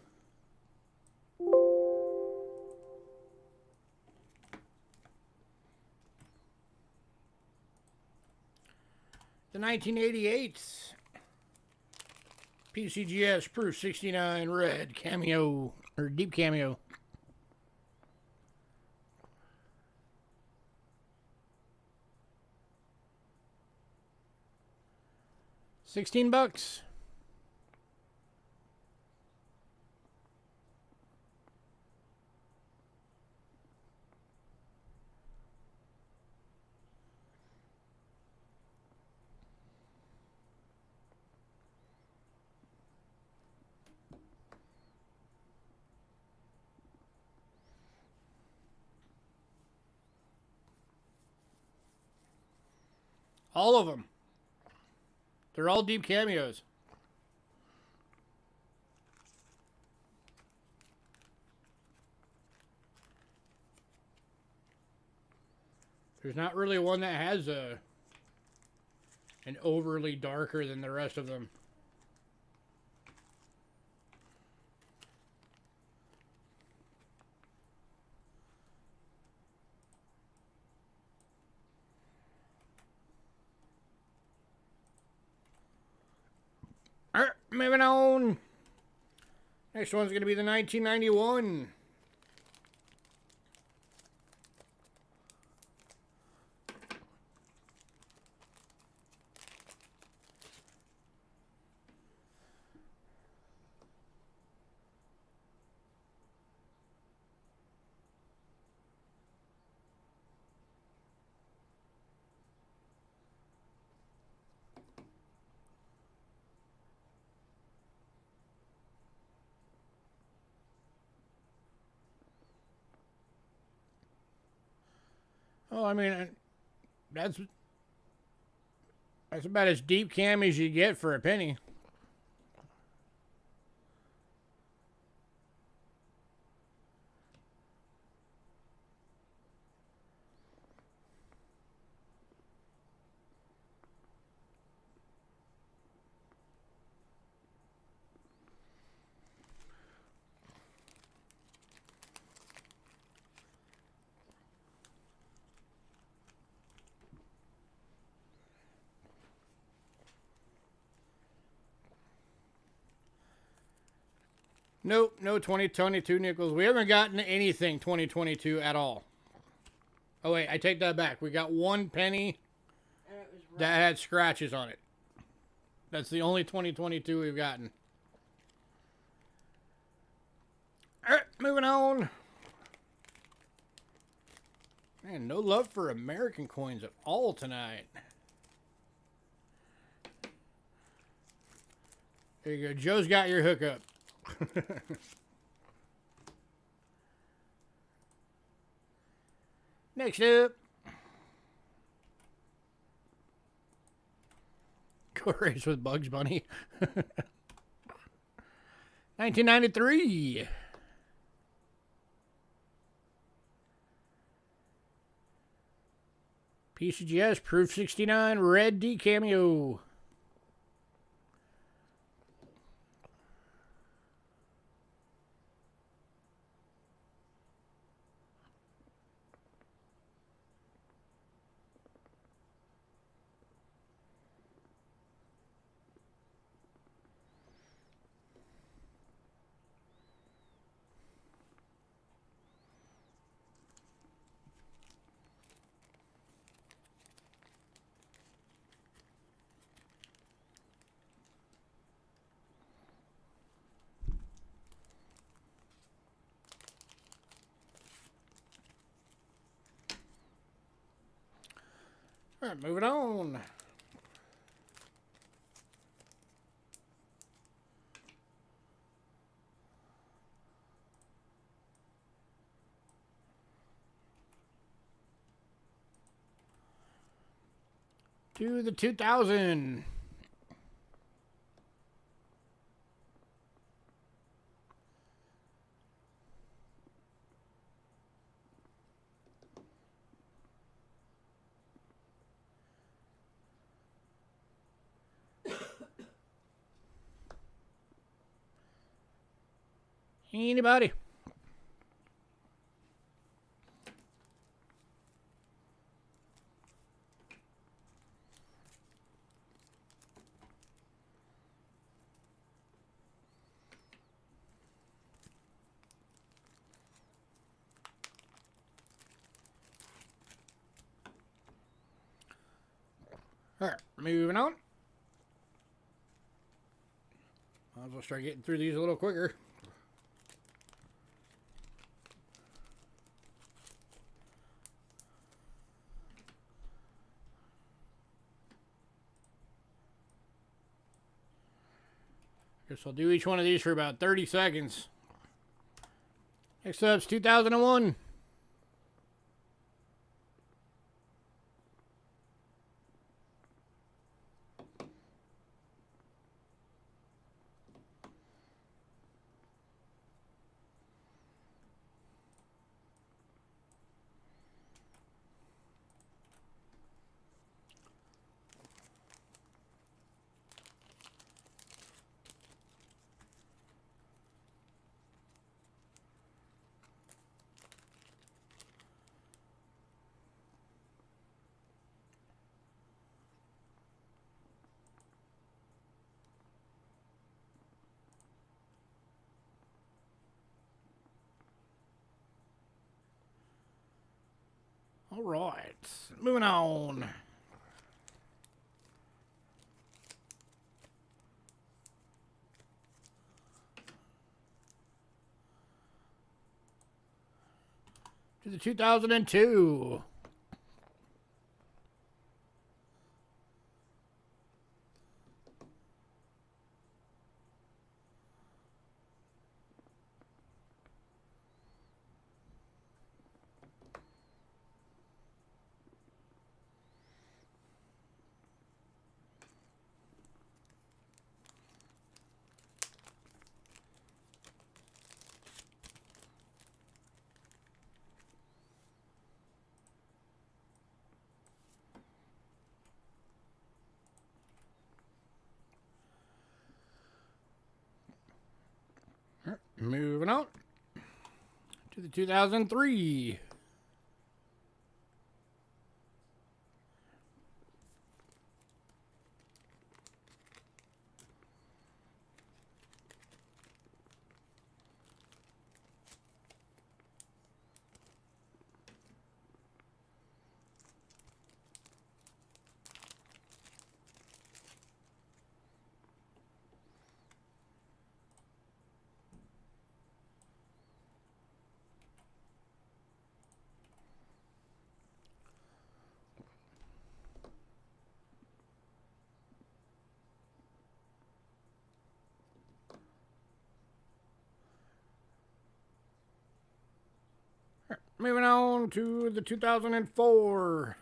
the 1988 PCGS Proof 69 Red Cameo, or Deep Cameo. $16. All of them. They're all deep cameos. There's not really one that has an overly darker than the rest of them. All right, moving on. Next one's going to be the 1991. Oh, I mean, that's about as deep cam as you get for a penny. Nope, no 2022 nickels. We haven't gotten anything 2022 at all. Oh, wait, I take that back. We got one penny that had scratches on it. That's the only 2022 we've gotten. All right, moving on. Man, no love for American coins at all tonight. There you go. Joe's got your hookup. Next up. Go race with Bugs Bunny. 1993. PCGS Proof 69 Red D Cameo. All right, moving on. To the 2000. Anybody? All right, moving on. Might as well start getting through these a little quicker. Guess I'll do each one of these for about 30 seconds. Next up's 2001. All right, moving on. To the 2002. Moving on to the 2003. Moving on to the 2004.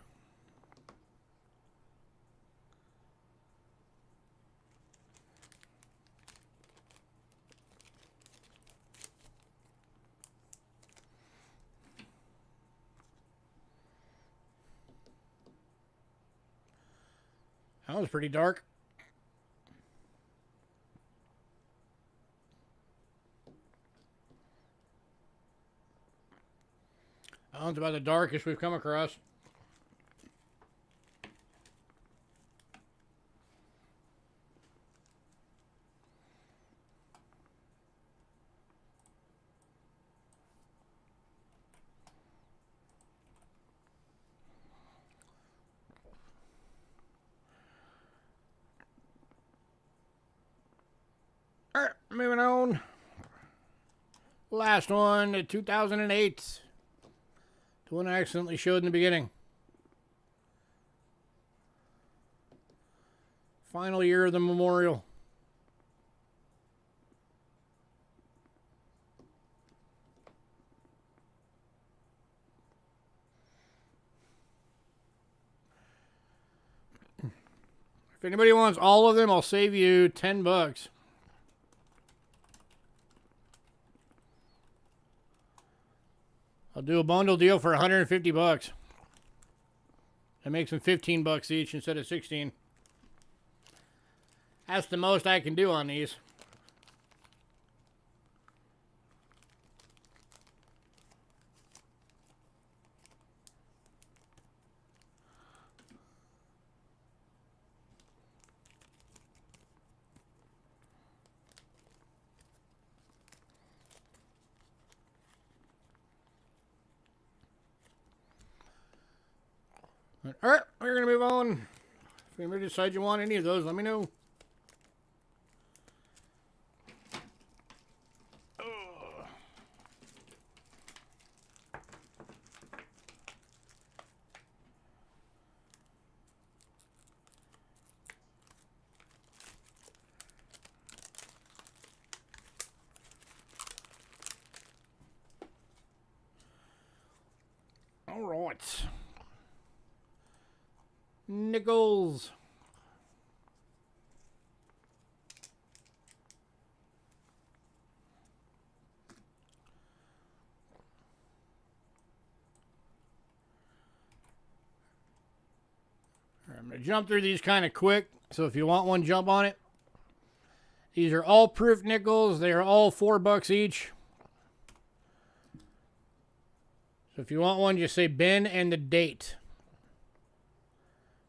That was pretty dark. That one's about the darkest we've come across. All right, moving on. Last one, 2008. The one I accidentally showed in the beginning. Final year of the memorial. anybody wants all of them, I'll save you $10. I'll do a bundle deal for $150. That makes them $15 each instead of 16. That's the most I can do on these. All right, we're going to move on. If anybody decides you want any of those, let me know. All right. Nickels. I'm going to jump through these kind of quick, so if you want one, jump on it. These are all proof nickels. They are all $4 each. So if you want one, just say Ben and the date.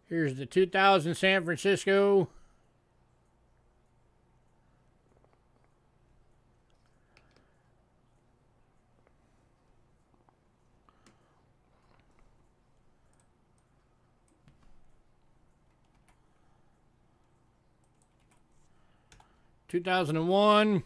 Here's the 2000 San Francisco. $2001.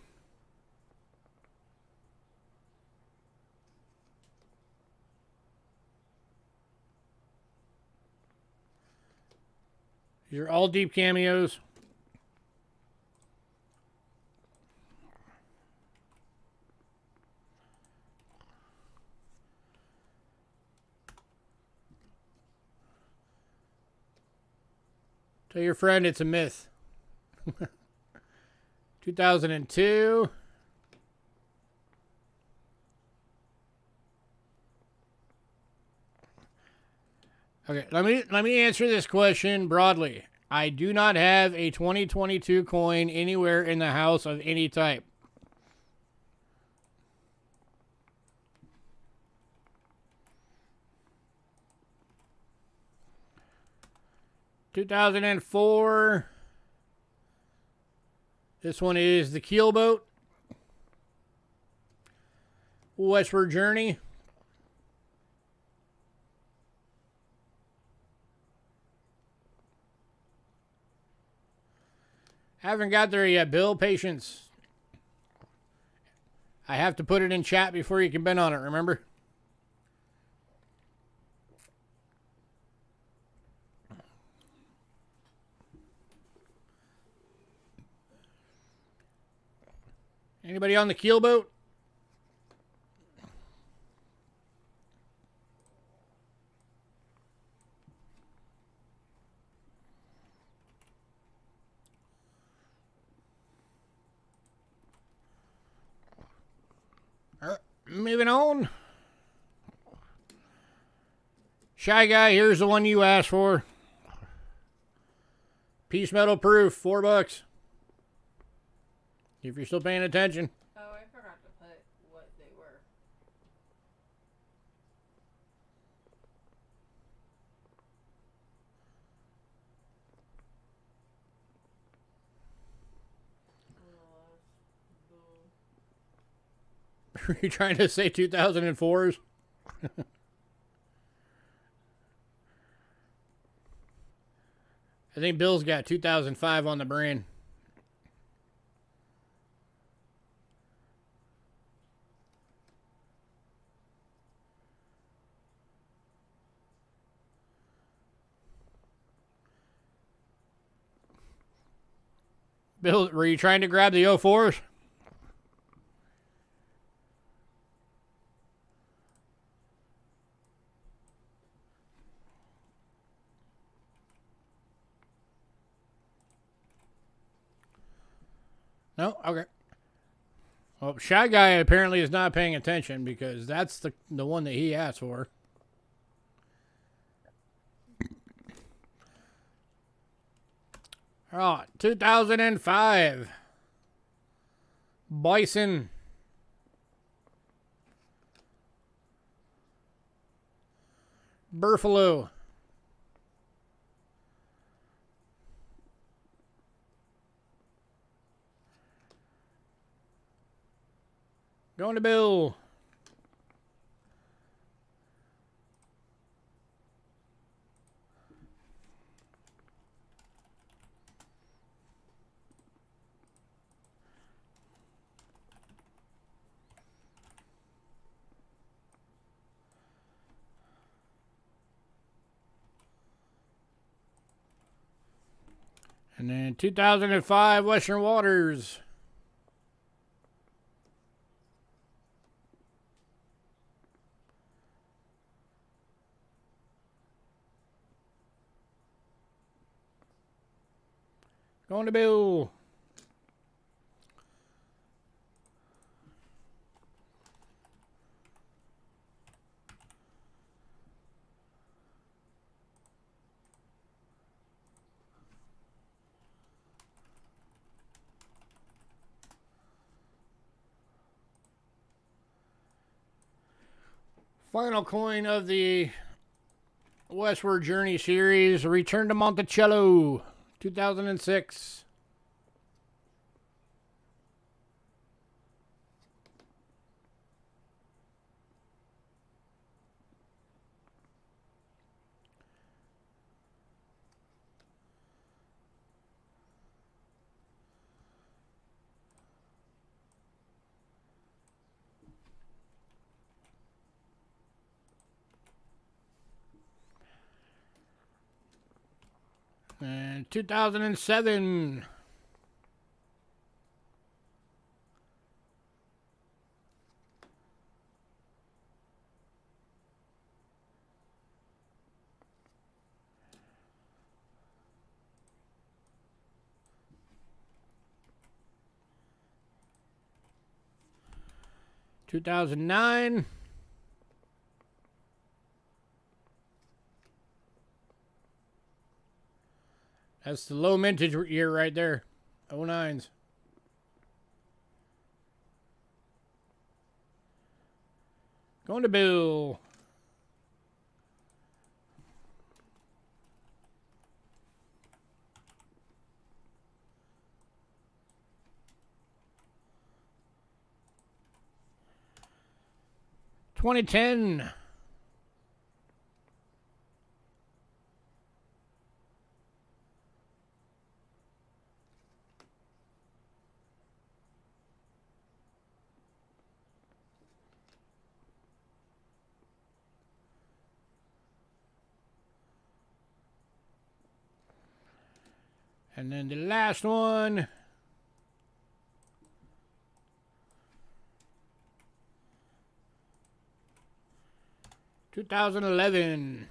These are all deep cameos. Tell your friend it's a myth. 2002. Okay, let me answer this question broadly. I do not have a 2022 coin anywhere in the house of any type. (2004). This one is the Keelboat. Westward Journey. Haven't got there yet, Bill. Patience. I have to put it in chat before you can bet on it, remember? Anybody on the Keelboat? Moving on. Shy Guy, here's the one you asked for. Piece metal proof, $4. If you're still paying attention. Oh, I forgot to put what they were. Are you trying to say 2004s? I think Bill's got 2005 on the brain. Bill, were you trying to grab the 04s? No? Okay. Well, Shy Guy apparently is not paying attention because that's the one that he asked for. Oh, 2005. Bison. Buffalo. Going to Bill. And then 2005 Western Waters. Going to Bill. Final coin of the Westward Journey series, Return to Monticello, 2006. And 2007. $2,009. That's the low mintage year right there. 09s. Going to Bill. $2010. And then the last one. $2011.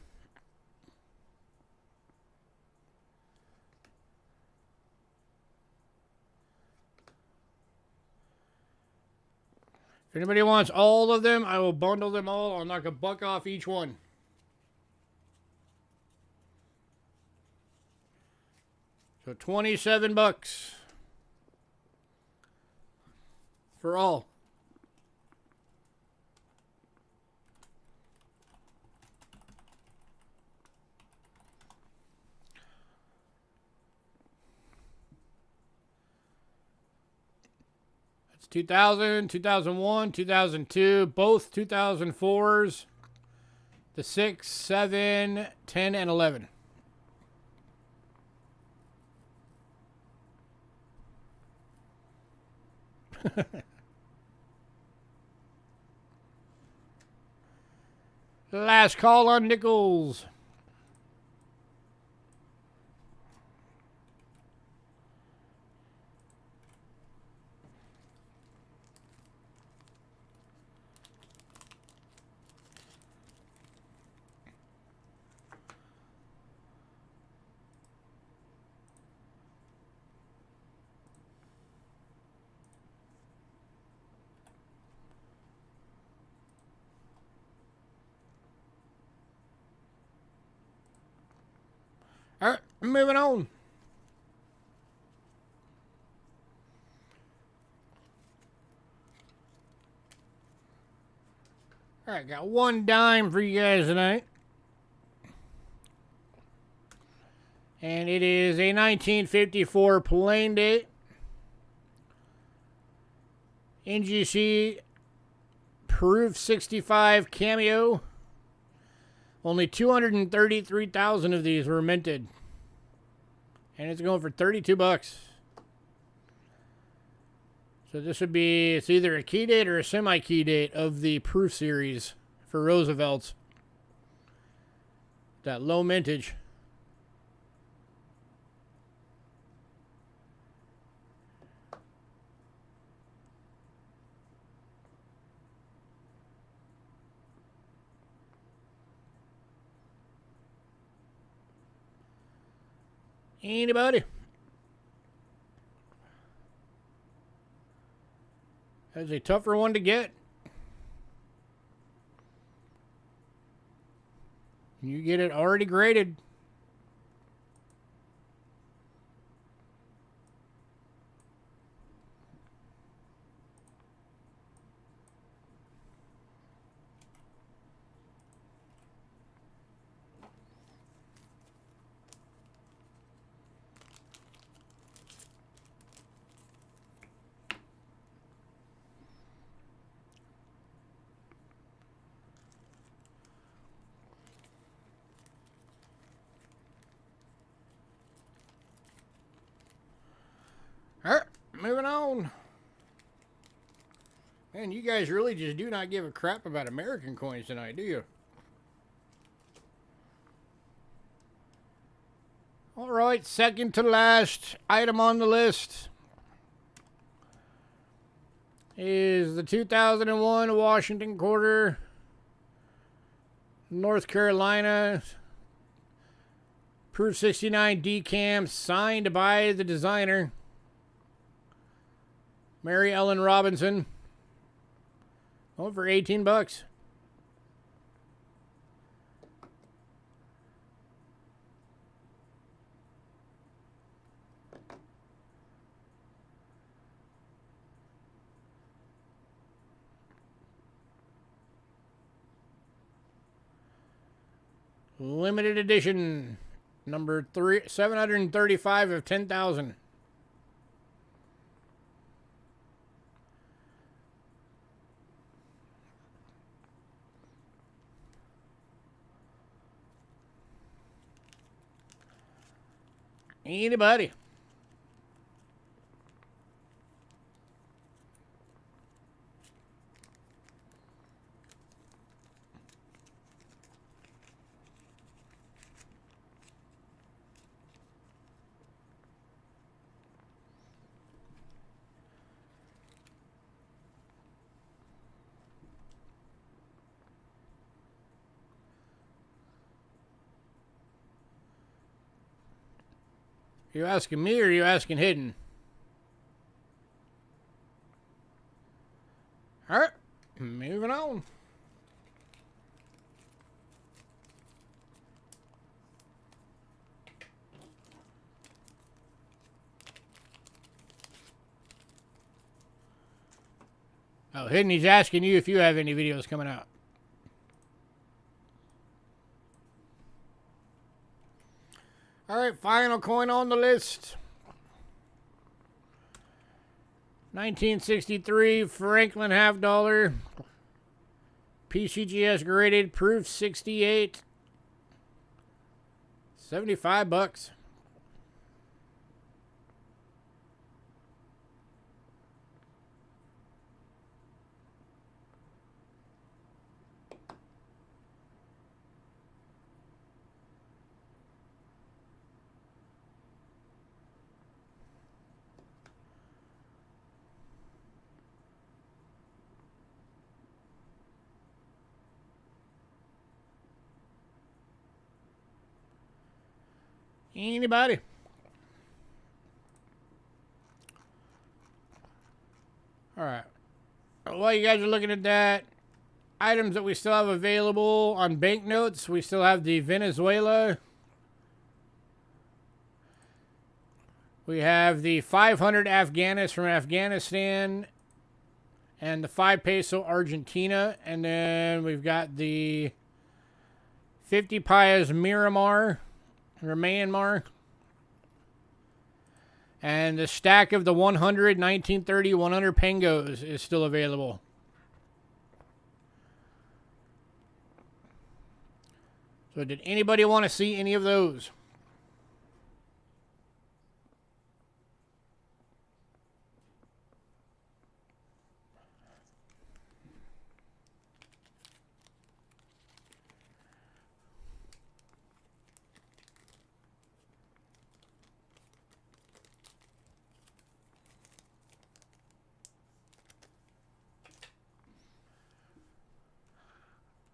If anybody wants all of them, I will bundle them all. I'll knock $1 off each one. So $27 for all. That's 2000, 2001, 2002, both 2004s, the 6, 7, 10, and 11. Last call on nickels. moving on. All right, got one dime for you guys tonight. And it is a 1954 plain date. NGC Proof 65 Cameo. Only 233,000 of these were minted. And it's going for 32 bucks. So this would be, it's either a key date or a semi-key date of the Proof series for Roosevelt's. That low mintage. Anybody? That's a tougher one to get. You get it already graded. All right, moving on. Man, you guys really just do not give a crap about American coins tonight, do you? All right, second to last item on the list is the 2001 Washington Quarter, North Carolina, Proof 69 decam, signed by the designer, Mary Ellen Robinson. Going for 18 bucks. Limited edition, number 735 of 10,000. Anybody? You asking me or are you asking Hidden? All right, moving on. Oh, Hidden, he's asking you if you have any videos coming out. All right, final coin on the list. 1963 Franklin half dollar. PCGS graded, proof 68. 75 bucks. Anybody? All right. While you guys are looking at that, items that we still have available on banknotes, we still have the Venezuela We have the 500 Afghanis from Afghanistan and the 5 peso Argentina. And then we've got the 50 Payas Myanmar. And the stack of the 100 1930 100 Pengos is still available. So did anybody want to see any of those?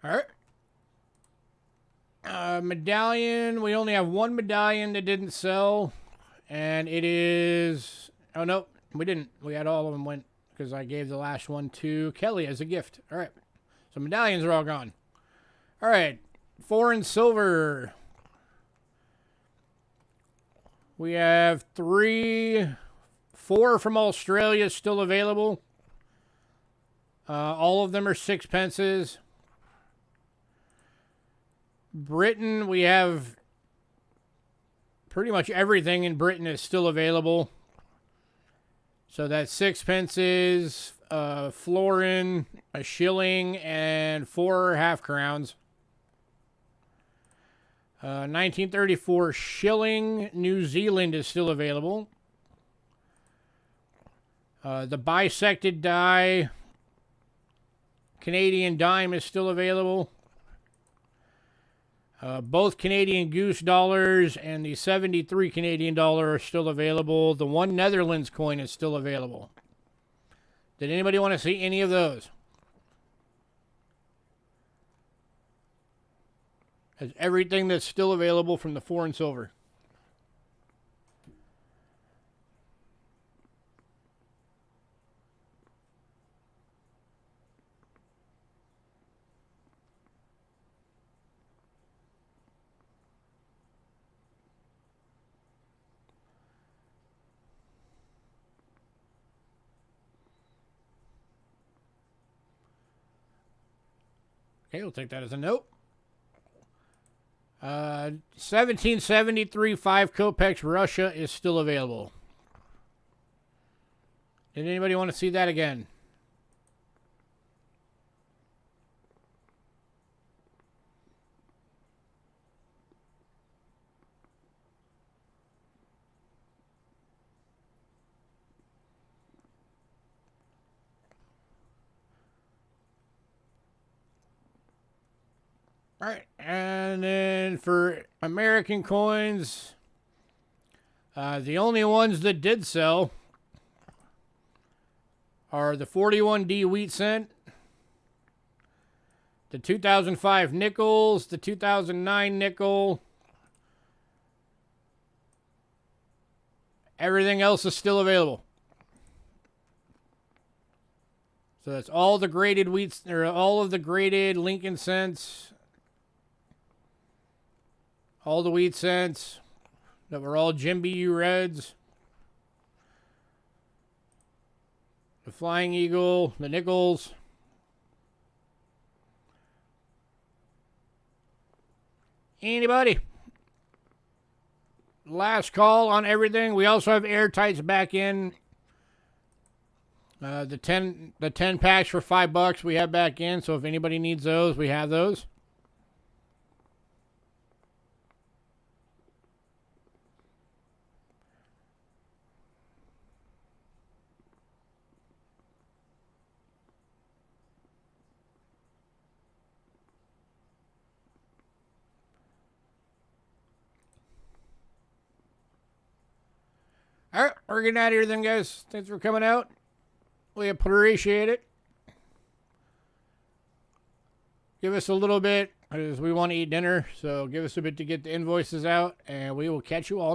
All right. Medallion. We only have one medallion that didn't sell. And it is... Oh, no. We didn't. We had all of them went because I gave the last one to Kelly as a gift. All right. So medallions are all gone. All right. Foreign silver. We have 4 from Australia still available. All of them are 6 pences. Britain, we have pretty much everything in Britain is still available. So that's 6 pences, florin, a shilling, and 4 half crowns. 1934 shilling, New Zealand is still available. The bisected die, Canadian dime is still available. Both Canadian Goose dollars and the 73 Canadian dollar are still available. The 1 Netherlands coin is still available. Did anybody want to see any of those? That's everything that's still available from the foreign silver. Okay, we'll take that as a note. 1773 5 kopecks Russia is still available. Did anybody want to see that again? All right, and then for American coins, the only ones that did sell are the 41D wheat cent, the 2005 nickels, the 2009 nickel. Everything else is still available. So that's all the graded wheats, or all of the graded Lincoln cents. All the wheat cents that were all Jim B.U. Reds. The Flying Eagle, the nickels. Anybody? Last call on everything. We also have airtights back in. The 10 packs for $5 we have back in. So if anybody needs those, we have those. All right, we're getting out of here then, guys. Thanks for coming out. We appreciate it. Give us a little bit, because we want to eat dinner. So give us a bit to get the invoices out, and we will catch you all